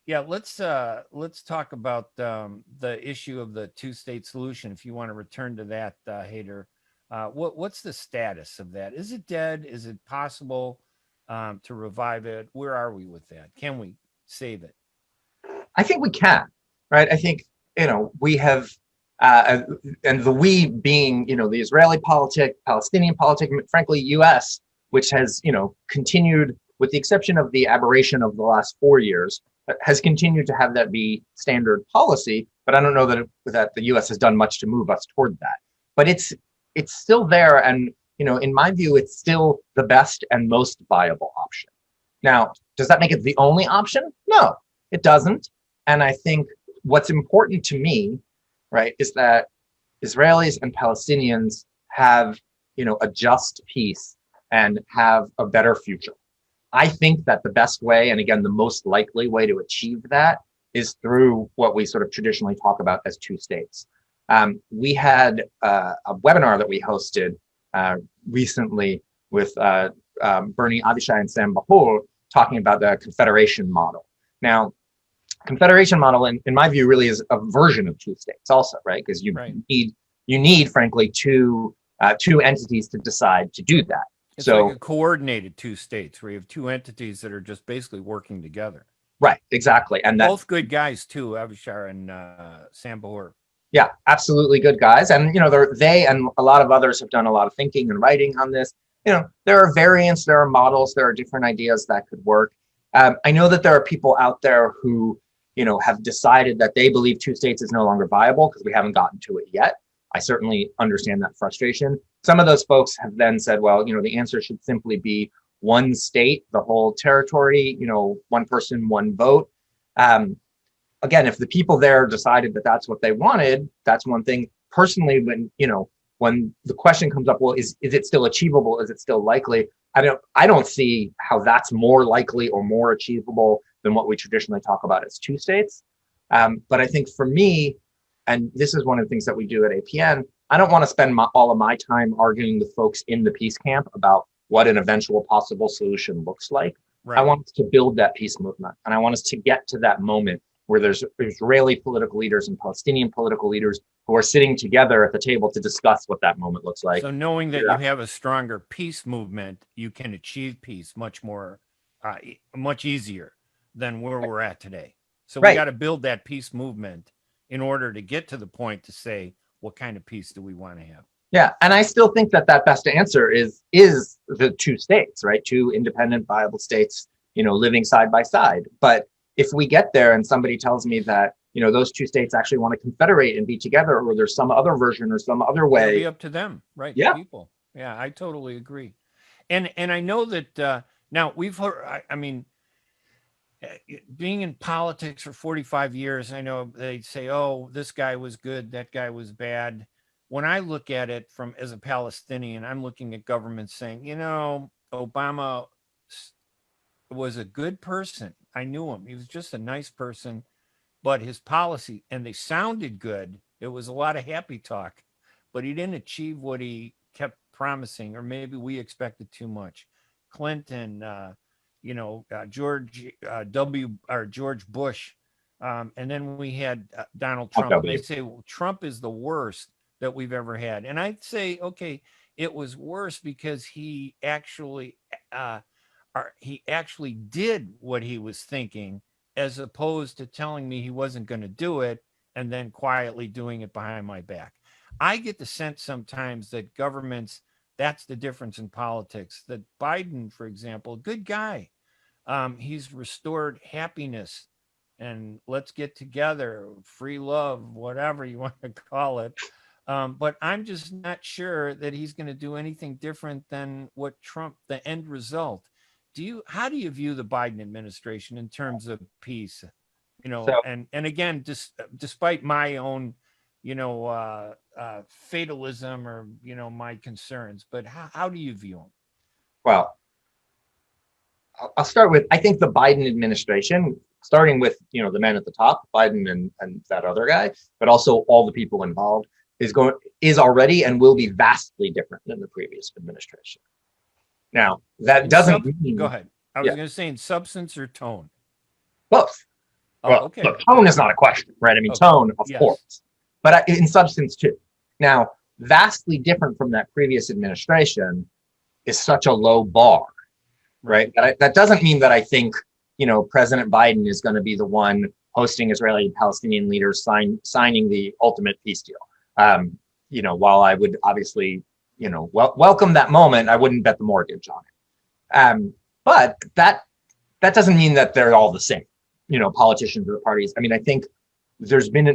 [SPEAKER 3] yeah, let's talk about the issue of the two-state solution. If you want to return to that, Hadar, what's the status of that? Is it dead? Is it possible to revive it? Where are we with that? Can we save it?
[SPEAKER 7] I think we can, right? I think, we have, and the we being, the Israeli politic, Palestinian politic, frankly, US, which has, continued, with the exception of the aberration of the last 4 years, has continued to have that be standard policy. But I don't know that the US has done much to move us toward that. But it's still there. And in my view, it's still the best and most viable option. Now, does that make it the only option? No, it doesn't. And I think what's important to me, right, is that Israelis and Palestinians have, a just peace and have a better future. I think that the best way, and again, the most likely way to achieve that, is through what we sort of traditionally talk about as two states. We had a webinar that we hosted recently with Bernie Avishai and Sam Bahur, talking about the Confederation Model. Now, Confederation Model, in my view, really is a version of two states also, right? Because you need, frankly, two entities to decide to do that.
[SPEAKER 3] It's like a coordinated two states where you have two entities that are just basically working together.
[SPEAKER 7] Right, exactly. And
[SPEAKER 3] both good guys too, Avishai and Sam Bahur.
[SPEAKER 7] Yeah, absolutely good guys. And, they and a lot of others have done a lot of thinking and writing on this. There are variants, there are models, there are different ideas that could work. I know that there are people out there who, have decided that they believe two states is no longer viable because we haven't gotten to it yet. I certainly understand that frustration. Some of those folks have then said, well, the answer should simply be one state, the whole territory, one person, one vote. Again, if the people there decided that that's what they wanted, that's one thing. Personally, when the question comes up, well, is it still achievable? Is it still likely? I don't see how that's more likely or more achievable than what we traditionally talk about as two states. But I think for me, and this is one of the things that we do at APN, I don't want to spend all of my time arguing with folks in the peace camp about what an eventual possible solution looks like. Right. I want us to build that peace movement, and I want us to get to that moment where there's Israeli political leaders and Palestinian political leaders who are sitting together at the table to discuss what that moment looks like.
[SPEAKER 3] So knowing that you have a stronger peace movement, you can achieve peace much easier than where we're at today. So we got to build that peace movement in order to get to the point to say, what kind of peace do we want to have?
[SPEAKER 7] Yeah, and I still think that best answer is the two states, right? Two independent, viable states, living side by side. But if we get there and somebody tells me that, those two states actually want to confederate and be together, or there's some other version or some other way,
[SPEAKER 3] it'll be up to them, right?
[SPEAKER 7] Yeah.
[SPEAKER 3] The people. Yeah, I totally agree. And I know that now we've heard, being in politics for 45 years, I know they say, oh, this guy was good, that guy was bad. When I look at it as a Palestinian, I'm looking at governments saying, Obama was a good person. I knew him. He was just a nice person, but his policy, and they sounded good. It was a lot of happy talk, but he didn't achieve what he kept promising, or maybe we expected too much. Clinton, George Bush, and then we had Donald Trump. And they say, well, Trump is the worst that we've ever had. And I'd say, okay, it was worse because he actually did what he was thinking, as opposed to telling me he wasn't going to do it and then quietly doing it behind my back. I get the sense sometimes that governments, that's the difference in politics, that Biden, for example, good guy, He's restored happiness and let's get together, free love, whatever you want to call it. But I'm just not sure that he's going to do anything different than what Trump, the end result. How do you view the Biden administration in terms of peace? And again, despite my own, fatalism or, my concerns, but how do you view them?
[SPEAKER 7] Well, I'll start with, I think the Biden administration, starting with, the man at the top, Biden and that other guy, but also all the people involved, is already and will be vastly different than the previous administration. Now, that doesn't mean...
[SPEAKER 3] Go ahead. I was going to say in substance or tone?
[SPEAKER 7] Both.
[SPEAKER 3] Okay.
[SPEAKER 7] Look, tone is not a question, right? I mean, tone, of course. But in substance, too. Now, vastly different from that previous administration is such a low bar, right? That doesn't mean that I think, President Biden is going to be the one hosting Israeli and Palestinian leaders signing the ultimate peace deal. While I would obviously, welcome that moment, I wouldn't bet the mortgage on it. But that doesn't mean that they're all the same, politicians or the parties. I mean, I think there's been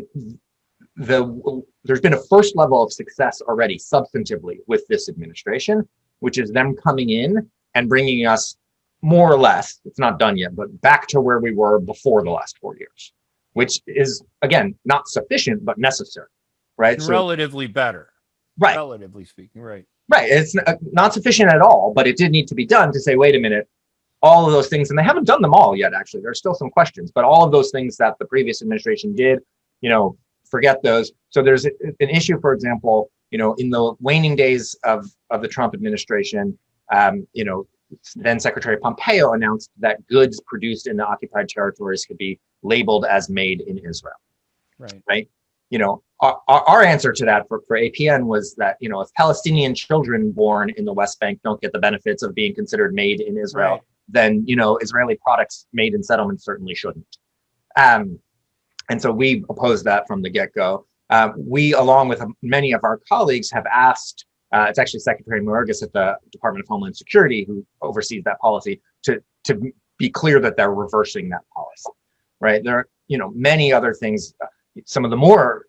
[SPEAKER 7] a first level of success already substantively with this administration, which is them coming in and bringing us more or less, it's not done yet, but back to where we were before the last 4 years, which is, again, not sufficient, but necessary, right?
[SPEAKER 3] So, relatively better.
[SPEAKER 7] Right.
[SPEAKER 3] Relatively speaking, right.
[SPEAKER 7] Right. It's not sufficient at all, but it did need to be done to say, wait a minute, all of those things, and they haven't done them all yet, actually. There's still some questions, but all of those things that the previous administration did, forget those. So there's an issue, for example, in the waning days of the Trump administration, then Secretary Pompeo announced that goods produced in the occupied territories could be labeled as made in Israel. Right. Our answer to that for APN was that, if Palestinian children born in the West Bank don't get the benefits of being considered made in Israel, then, Israeli products made in settlements certainly shouldn't. And so we opposed that from the get-go. We, along with many of our colleagues, have asked, it's actually Secretary Mayorgas at the Department of Homeland Security who oversees that policy, to be clear that they're reversing that policy, right? There are, many other things. Some of the more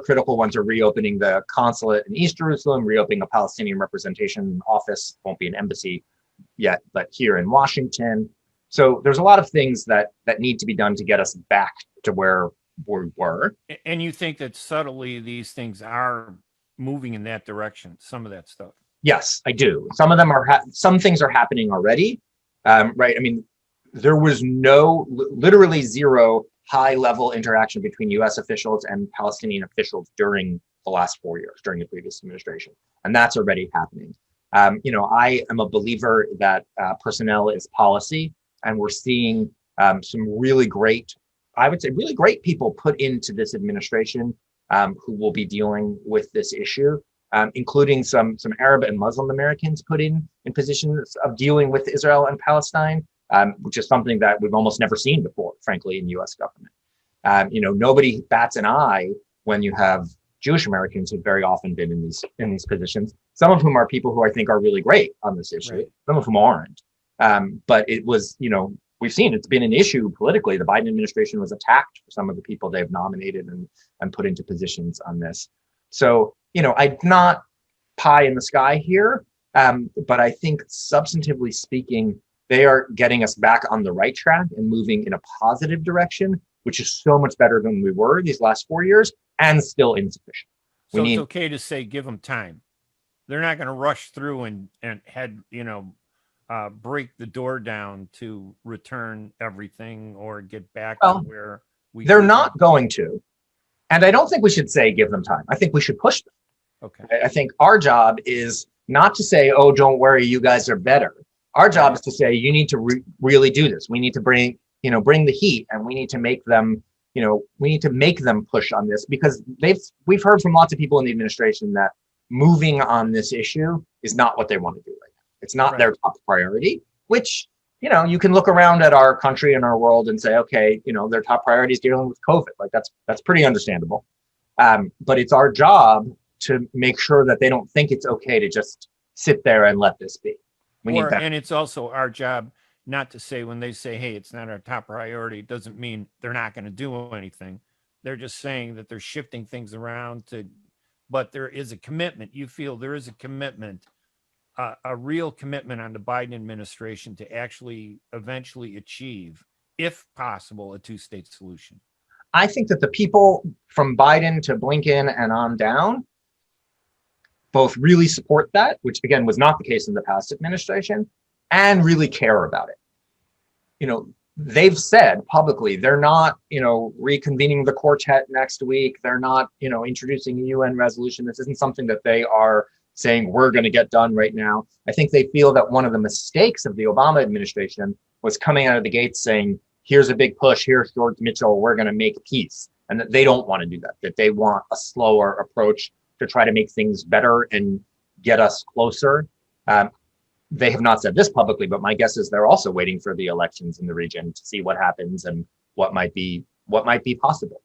[SPEAKER 7] critical ones are reopening the consulate in East Jerusalem, reopening a Palestinian representation office, won't be an embassy yet, but here in Washington. So there's a lot of things that need to be done to get us back to where we were.
[SPEAKER 3] And you think that subtly these things are moving in that direction, some of that stuff?
[SPEAKER 7] Yes, I do. Some of them some things are happening already, right? I mean, there was literally zero high-level interaction between U.S. officials and Palestinian officials during the last 4 years, during the previous administration. And that's already happening. I am a believer that personnel is policy, and we're seeing some really great, I would say really great people put into this administration who will be dealing with this issue, including some Arab and Muslim Americans put in positions of dealing with Israel and Palestine, which is something that we've almost never seen before, frankly, in U.S. government. Nobody bats an eye when you have Jewish Americans who've very often been in these positions, some of whom are people who I think are really great on this issue, right. Some of whom aren't. But it was, we've seen it's been an issue politically. The Biden administration was attacked for some of the people they've nominated and put into positions on this. So, I'm not pie in the sky here, but I think substantively speaking, they are getting us back on the right track and moving in a positive direction, which is so much better than we were these last 4 years, and still insufficient.
[SPEAKER 3] So it's okay to say, give them time. They're not going to rush through and break the door down to return everything or get back to where we.
[SPEAKER 7] They're not going to, and I don't think we should say give them time. I think we should push them.
[SPEAKER 3] Okay.
[SPEAKER 7] I think our job is not to say, oh, don't worry, you guys are better. Our job is to say, you need to really do this. We need to bring the heat, and we need to make them, push on this, because we've heard from lots of people in the administration that moving on this issue is not what they want to do right now. It's not their top priority, which, you can look around at our country and our world and say, okay, their top priority is dealing with COVID. Like that's pretty understandable. But it's our job to make sure that they don't think it's okay to just sit there and let this be.
[SPEAKER 3] And it's also our job not to say when they say, hey, it's not our top priority, it doesn't mean they're not going to do anything. They're just saying that they're shifting things around but there is a commitment. You feel there is a commitment, a real commitment on the Biden administration to actually eventually achieve, if possible, a two-state solution.
[SPEAKER 7] I think that the people from Biden to Blinken and on down both really support that, which again was not the case in the past administration, and really care about it. You know, they've said publicly they're not, reconvening the quartet next week. They're not, introducing a UN resolution. This isn't something that they are saying we're going to get done right now. I think they feel that one of the mistakes of the Obama administration was coming out of the gates saying, here's a big push, here's George Mitchell, we're going to make peace. And that they don't want to do that they want a slower approach to try to make things better and get us closer. They have not said this publicly, but my guess is they're also waiting for the elections in the region to see what happens and what might be possible.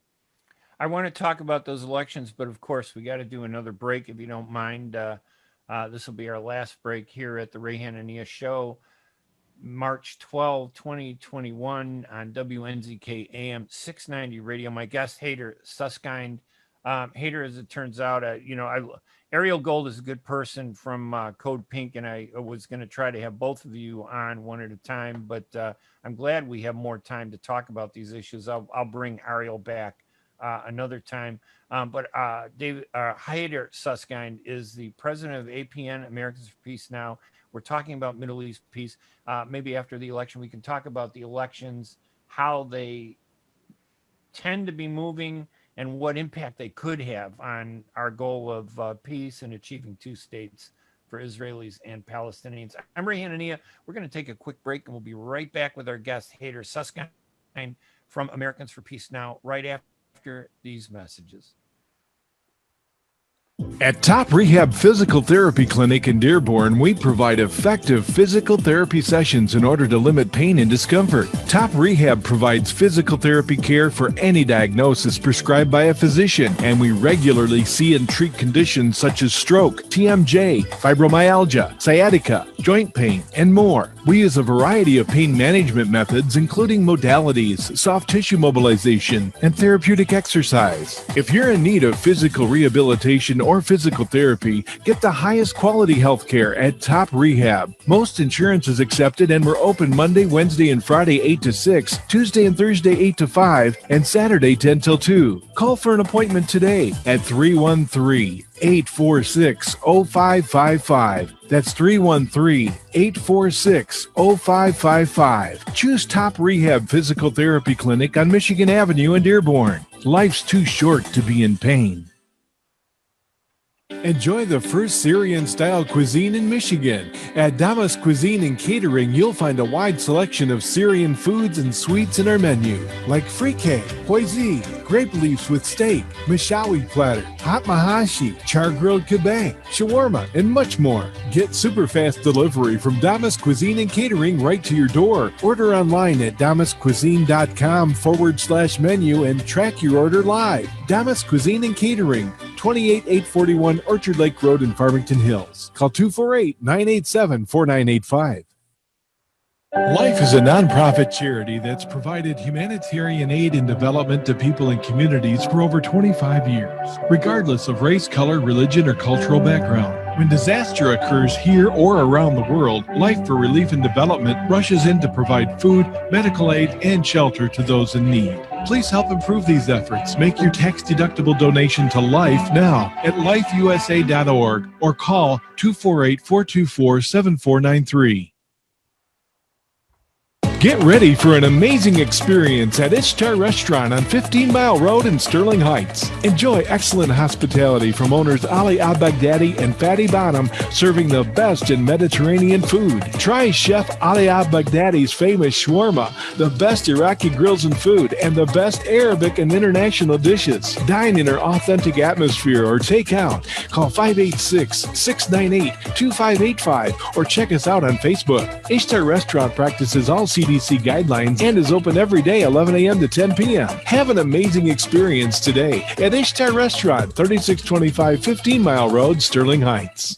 [SPEAKER 3] I want to talk about those elections, but of course we got to do another break if you don't mind. This will be our last break here at the Ray Hanania Show, March 12, 2021 on WNZK AM 690 radio. My guest, Hadar Susskind. Hadar, as it turns out, Ariel Gold is a good person from Code Pink, and I was going to try to have both of you on one at a time, but I'm glad we have more time to talk about these issues. I'll bring Ariel back another time. But Hadar Susskind is the president of APN, Americans for Peace Now. We're talking about Middle East peace. Maybe after the election, we can talk about the elections, how they tend to be moving, and what impact they could have on our goal of peace and achieving two states for Israelis and Palestinians. I'm Ray Hanania. We're going to take a quick break, and we'll be right back with our guest, Hadar Susskind from Americans for Peace Now, right after these messages.
[SPEAKER 10] At Top Rehab Physical Therapy Clinic in Dearborn, we provide effective physical therapy sessions in order to limit pain and discomfort. Top Rehab provides physical therapy care for any diagnosis prescribed by a physician, and we regularly see and treat conditions such as stroke, TMJ, fibromyalgia, sciatica, joint pain, and more. We use a variety of pain management methods, including modalities, soft tissue mobilization, and therapeutic exercise. If you're in need of physical rehabilitation or physical therapy, get the highest quality health care at Top Rehab. Most insurance is accepted, and we're open Monday, Wednesday, and Friday 8 to 6, Tuesday and Thursday 8 to 5, and Saturday 10 till 2. Call for an appointment today at 313-846-0555. That's 313-846-0555. Choose Top Rehab Physical Therapy Clinic on Michigan Avenue in Dearborn. Life's too short to be in pain. Enjoy the first Syrian-style cuisine in Michigan. At Damas Cuisine and Catering, you'll find a wide selection of Syrian foods and sweets in our menu, like frike, hoisin, grape leaves with steak, mishawi platter, hot mahashi, char-grilled kebab, shawarma, and much more. Get super fast delivery from Damas Cuisine and Catering right to your door. Order online at damascuisine.com/menu and track your order live. Damas Cuisine and Catering, 28841 Orchard Lake Road in Farmington Hills. Call 248-987-4985. Life is a nonprofit charity that's provided humanitarian aid and development to people and communities for over 25 years, regardless of race, color, religion, or cultural background. When disaster occurs here or around the world, Life for Relief and Development rushes in to provide food, medical aid, and shelter to those in need. Please help improve these efforts. Make your tax-deductible donation to Life now at lifeusa.org or call 248-424-7493. Get ready for an amazing experience at Ishtar Restaurant on 15 Mile Road in Sterling Heights. Enjoy excellent hospitality from owners Ali Al-Baghdadi and Fatty Bonham, serving the best in Mediterranean food. Try Chef Ali Al-Baghdadi's famous shawarma, the best Iraqi grills and food, and the best Arabic and international dishes. Dine in our authentic atmosphere or take out. Call 586-698-2585 or check us out on Facebook. Ishtar Restaurant practices all CDC guidelines and is open every day 11 a.m. to 10 p.m. Have an amazing experience today at Ishtar Restaurant, 3625 15 Mile Road, Sterling Heights.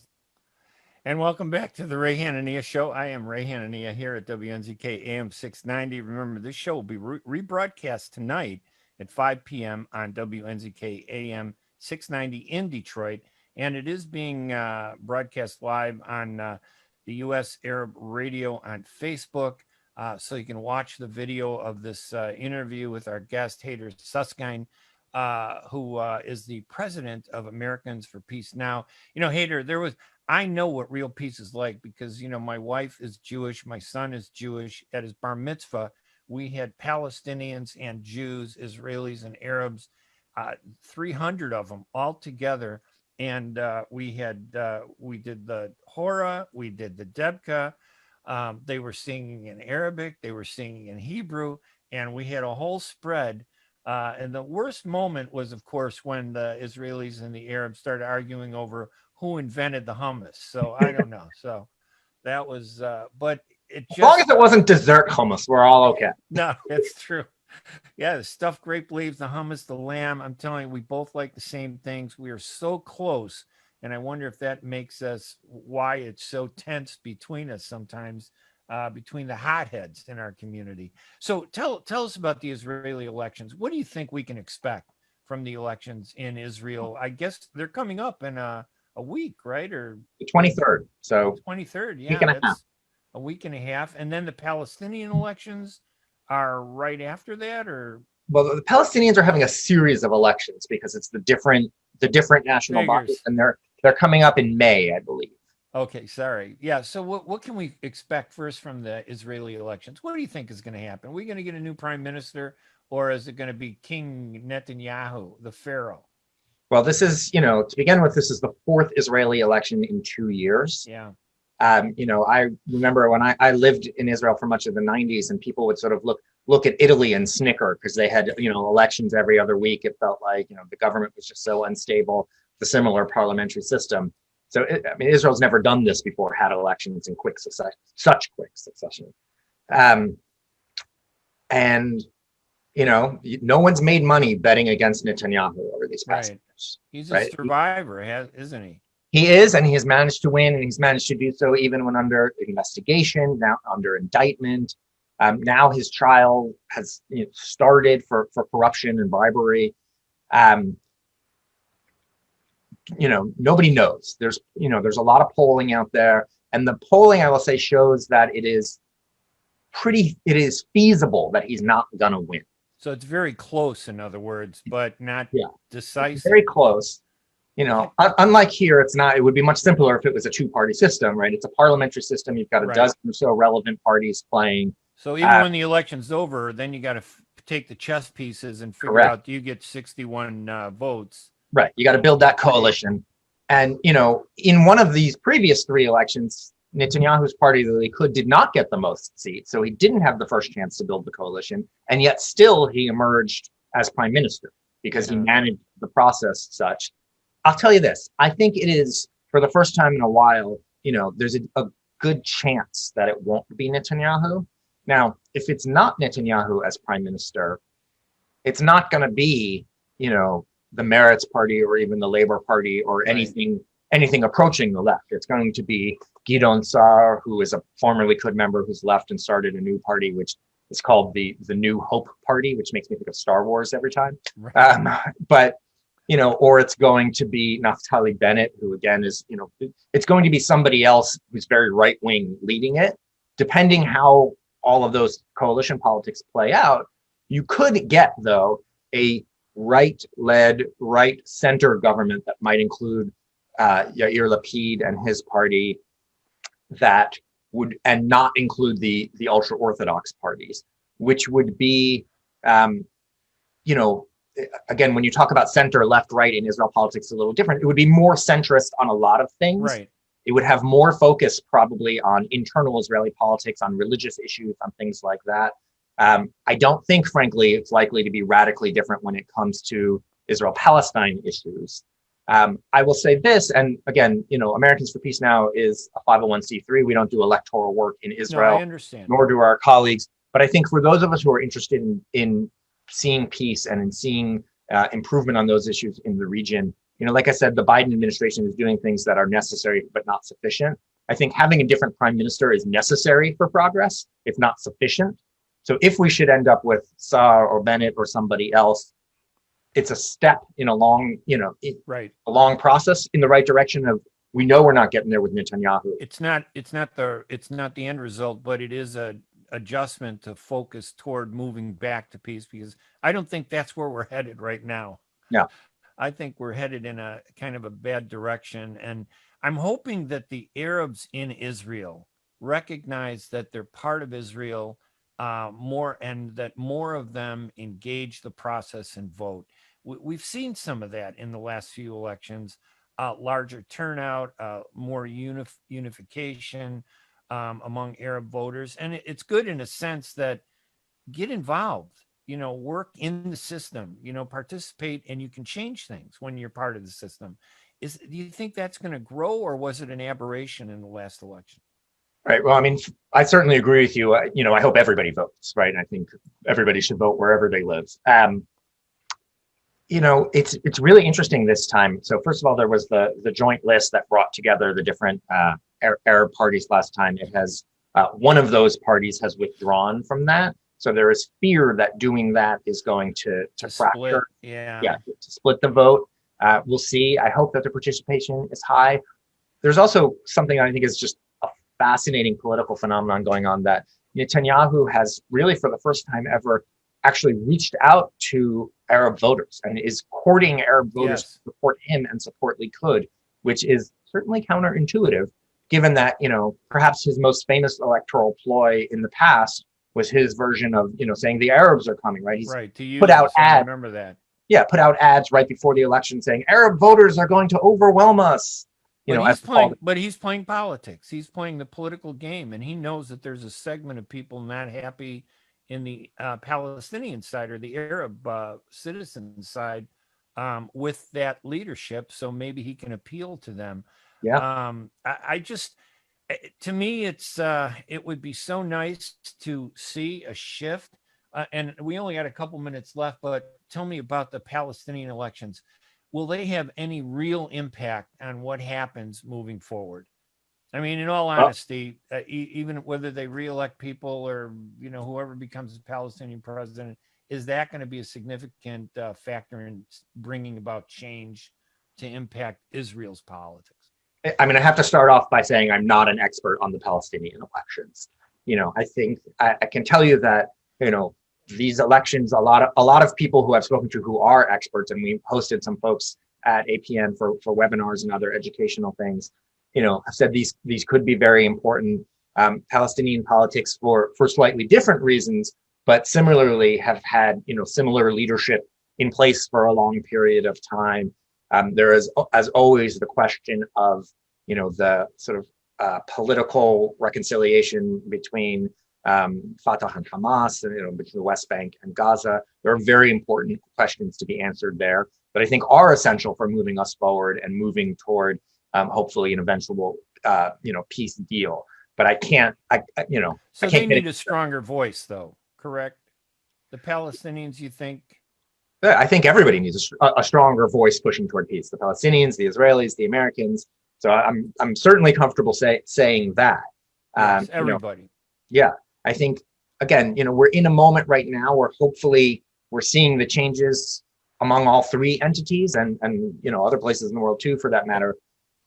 [SPEAKER 3] And welcome back to the Ray Hanania Show. I am Ray Hanania here at WNZK AM 690. Remember, this show will be rebroadcast tonight at 5 p.m. on WNZK AM 690 in Detroit. And it is being broadcast live on the U.S. Arab Radio on Facebook. So you can watch the video of this interview with our guest, Hadar Susskind, who is the president of Americans for Peace Now. You know, Hadar, I know what real peace is like because, you know, my wife is Jewish. My son is Jewish. At his bar mitzvah, we had Palestinians and Jews, Israelis and Arabs, 300 of them all together. And we did the Hora, we did the Debka. They were singing in Arabic, they were singing in Hebrew, and we had a whole spread. And the worst moment was, of course, when the Israelis and the Arabs started arguing over who invented the hummus. So I don't know. So that was, but it just,
[SPEAKER 7] as long as it wasn't dessert hummus, we're all okay.
[SPEAKER 3] No, it's true. Yeah, the stuffed grape leaves, the hummus, the lamb. I'm telling you, we both like the same things. We are so close. And I wonder if that makes us why it's so tense between us sometimes, between the hotheads in our community. So tell us about the Israeli elections. What do you think we can expect from the elections in Israel? I guess they're coming up in a week, right? Or
[SPEAKER 7] the 23rd. So
[SPEAKER 3] 23rd, yeah, that's a week and a half. And then the Palestinian elections are right after that, or?
[SPEAKER 7] Well, the Palestinians are having a series of elections because it's the different national bodies, and they're coming up in May, I believe.
[SPEAKER 3] Okay, sorry. Yeah. So what can we expect first from the Israeli elections? What do you think is going to happen? Are we going to get a new prime minister, or is it going to be King Netanyahu, the Pharaoh?
[SPEAKER 7] Well, this is, to begin with, this is the fourth Israeli election in 2 years.
[SPEAKER 3] Yeah.
[SPEAKER 7] I remember when I lived in Israel for much of the 90s, and people would sort of look at Italy and snicker because they had, elections every other week. It felt like, the government was just so unstable, the similar parliamentary system. So, Israel's never done this before, had elections in such quick succession. And, no one's made money betting against Netanyahu over these past years.
[SPEAKER 3] He's a survivor, isn't he?
[SPEAKER 7] He is, and he has managed to win, and he's managed to do so even when under investigation, now under indictment. Now his trial has started for corruption and bribery. Nobody knows. There's a lot of polling out there, and the polling, I will say, shows that it is feasible that he's not gonna win.
[SPEAKER 3] So it's very close, in other words, but not decisive.
[SPEAKER 7] Very close. Unlike here, it would be much simpler if it was a two-party system, right? It's a parliamentary system. You've got a dozen or so relevant parties playing.
[SPEAKER 3] So even when the election's over, then you got to take the chess pieces and figure out, do you get 61 votes?
[SPEAKER 7] Right. You got to build that coalition. And, in one of these previous three elections, Netanyahu's party, the Likud, did not get the most seats. So he didn't have the first chance to build the coalition. And yet still he emerged as prime minister because he managed the process such. I'll tell you this. I think it is, for the first time in a while, there's a good chance that it won't be Netanyahu. Now, if it's not Netanyahu as prime minister, it's not going to be, the Meretz party or even the Labor Party or anything approaching the left. It's going to be Gideon Sa'ar, who is a former Likud member who's left and started a new party, which is called the New Hope Party, which makes me think of Star Wars every time. But or it's going to be Naftali Bennett, who again is, it's going to be somebody else who's very right-wing leading it. Depending how all of those coalition politics play out, you could get, though, a right-led, right-center government that might include Yair Lapid and his party that would, and not include the ultra-Orthodox parties, which would be, again, when you talk about center, left, right in Israel politics, it's a little different. It would be more centrist on a lot of things.
[SPEAKER 3] Right.
[SPEAKER 7] It would have more focus probably on internal Israeli politics, on religious issues, on things like that. I don't think, frankly, it's likely to be radically different when it comes to Israel-Palestine issues. I will say this, and again, Americans for Peace Now is a 501c3. We don't do electoral work in Israel,
[SPEAKER 3] I understand.
[SPEAKER 7] Nor do our colleagues. But I think for those of us who are interested in seeing peace and in seeing improvement on those issues in the region, like I said, the Biden administration is doing things that are necessary but not sufficient. I think having a different prime minister is necessary for progress, if not sufficient. So if we should end up with Saar or Bennett or somebody else, it's a step in a long, a long process in the right direction of, we know we're not getting there with Netanyahu.
[SPEAKER 3] It's not the end result, but it is a adjustment to focus toward moving back to peace, because I don't think that's where we're headed right now.
[SPEAKER 7] No.
[SPEAKER 3] I think we're headed in a kind of a bad direction. And I'm hoping that the Arabs in Israel recognize that they're part of Israel more, and that more of them engage the process and vote. We've seen some of that in the last few elections, larger turnout, more unification among Arab voters. And it's good in a sense that get involved, work in the system, participate, and you can change things when you're part of the system. Do you think that's going to grow, or was it an aberration in the last election?
[SPEAKER 7] Right. Well, I mean, I certainly agree with you. I hope everybody votes, right? I think everybody should vote wherever they live. It's really interesting this time. So first of all, there was the joint list that brought together the different Arab parties last time. It has one of those parties has withdrawn from that. So there is fear that doing that is going to fracture. To split the vote. We'll see. I hope that the participation is high. There's also something I think is just a fascinating political phenomenon going on, that Netanyahu has really, for the first time ever, actually reached out to Arab voters and is courting Arab voters to support him and support Likud, which is certainly counterintuitive, given that, perhaps his most famous electoral ploy in the past was his version of, saying the Arabs are coming, right? He's put out ads.
[SPEAKER 3] Remember that.
[SPEAKER 7] Yeah, put out ads right before the election saying Arab voters are going to overwhelm us.
[SPEAKER 3] But he's playing politics. He's playing the political game, and he knows that there's a segment of people not happy in the Palestinian side, or the Arab citizen side, with that leadership. So maybe he can appeal to them.
[SPEAKER 7] Yeah.
[SPEAKER 3] To me, it would be so nice to see a shift. And we only got a couple minutes left, but tell me about the Palestinian elections. Will they have any real impact on what happens moving forward? I mean, in all honesty, even whether they reelect people or, whoever becomes the Palestinian president, is that going to be a significant factor in bringing about change to impact Israel's politics?
[SPEAKER 7] I mean, I have to start off by saying I'm not an expert on the Palestinian elections. I think I can tell you that, these elections, a lot of people who I've spoken to who are experts, and we hosted some folks at APN for webinars and other educational things, have said these could be very important. Palestinian politics for slightly different reasons, but similarly have had, similar leadership in place for a long period of time. There is, as always, the question of, the sort of political reconciliation between Fatah and Hamas, and between the West Bank and Gaza. There are very important questions to be answered there, but I think are essential for moving us forward and moving toward hopefully an eventual peace deal. But I can't.
[SPEAKER 3] So they need a stronger voice, though. Correct? The Palestinians, you think?
[SPEAKER 7] I think everybody needs a stronger voice pushing toward peace. The Palestinians, the Israelis, the Americans. So I'm certainly comfortable saying that.
[SPEAKER 3] Yes, everybody.
[SPEAKER 7] Yeah. I think, again, we're in a moment right now where hopefully we're seeing the changes among all three entities and other places in the world too, for that matter,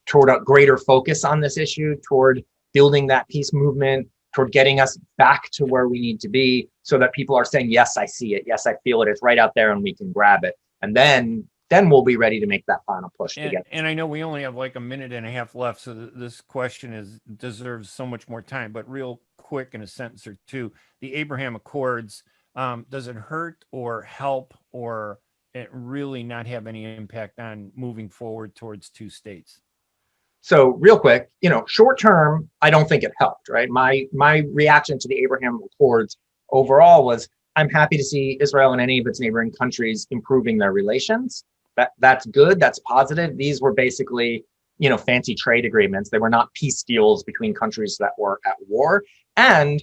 [SPEAKER 7] toward a greater focus on this issue, toward building that peace movement, toward getting us back to where we need to be, so that people are saying, yes, I see it. Yes, I feel it. It's right out there and we can grab it. And then we'll be ready to make that final push together.
[SPEAKER 3] And I know we only have like a minute and a half left, so this question deserves so much more time, but real quick in a sentence or two, the Abraham Accords, does it hurt or help, or it really not have any impact on moving forward towards two states?
[SPEAKER 7] So real quick, short term, I don't think it helped, right? My reaction to the Abraham Accords overall was, I'm happy to see Israel and any of its neighboring countries improving their relations. That's good. That's positive. These were basically, fancy trade agreements. They were not peace deals between countries that were at war. And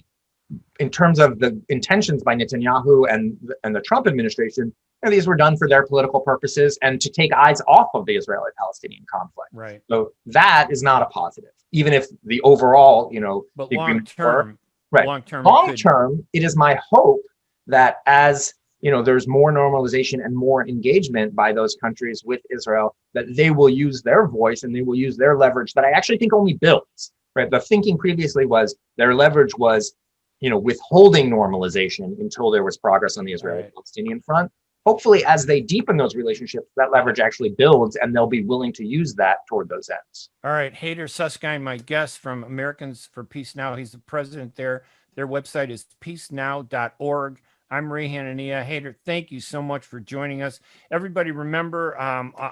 [SPEAKER 7] in terms of the intentions by Netanyahu and the Trump administration, And these were done for their political purposes and to take eyes off of the Israeli-Palestinian conflict.
[SPEAKER 3] Right.
[SPEAKER 7] So that is not a positive, even if the overall,
[SPEAKER 3] but long term,
[SPEAKER 7] right.
[SPEAKER 3] Long
[SPEAKER 7] term, it is my hope that as there's more normalization and more engagement by those countries with Israel, that they will use their voice and they will use their leverage that I actually think only builds. Right. The thinking previously was their leverage was, withholding normalization until there was progress on the Israeli-Palestinian front. Hopefully, as they deepen those relationships, that leverage actually builds and they'll be willing to use that toward those ends.
[SPEAKER 3] All right. Hadar Susskind, my guest from Americans for Peace Now. He's the president there. Their website is peacenow.org. I'm Ray Hanania. Hadar, thank you so much for joining us. Everybody remember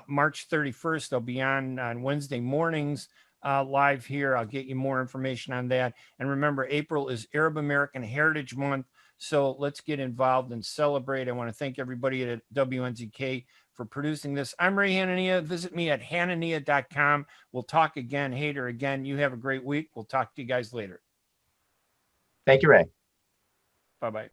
[SPEAKER 3] March 31st, I'll be on Wednesday mornings live here. I'll get you more information on that. And remember, April is Arab American Heritage Month. So let's get involved and celebrate. I want to thank everybody at WNZK for producing this. I'm Ray Hanania. Visit me at hanania.com. We'll talk again. Hadar, again, you have a great week. We'll talk to you guys later.
[SPEAKER 7] Thank you, Ray.
[SPEAKER 3] Bye-bye.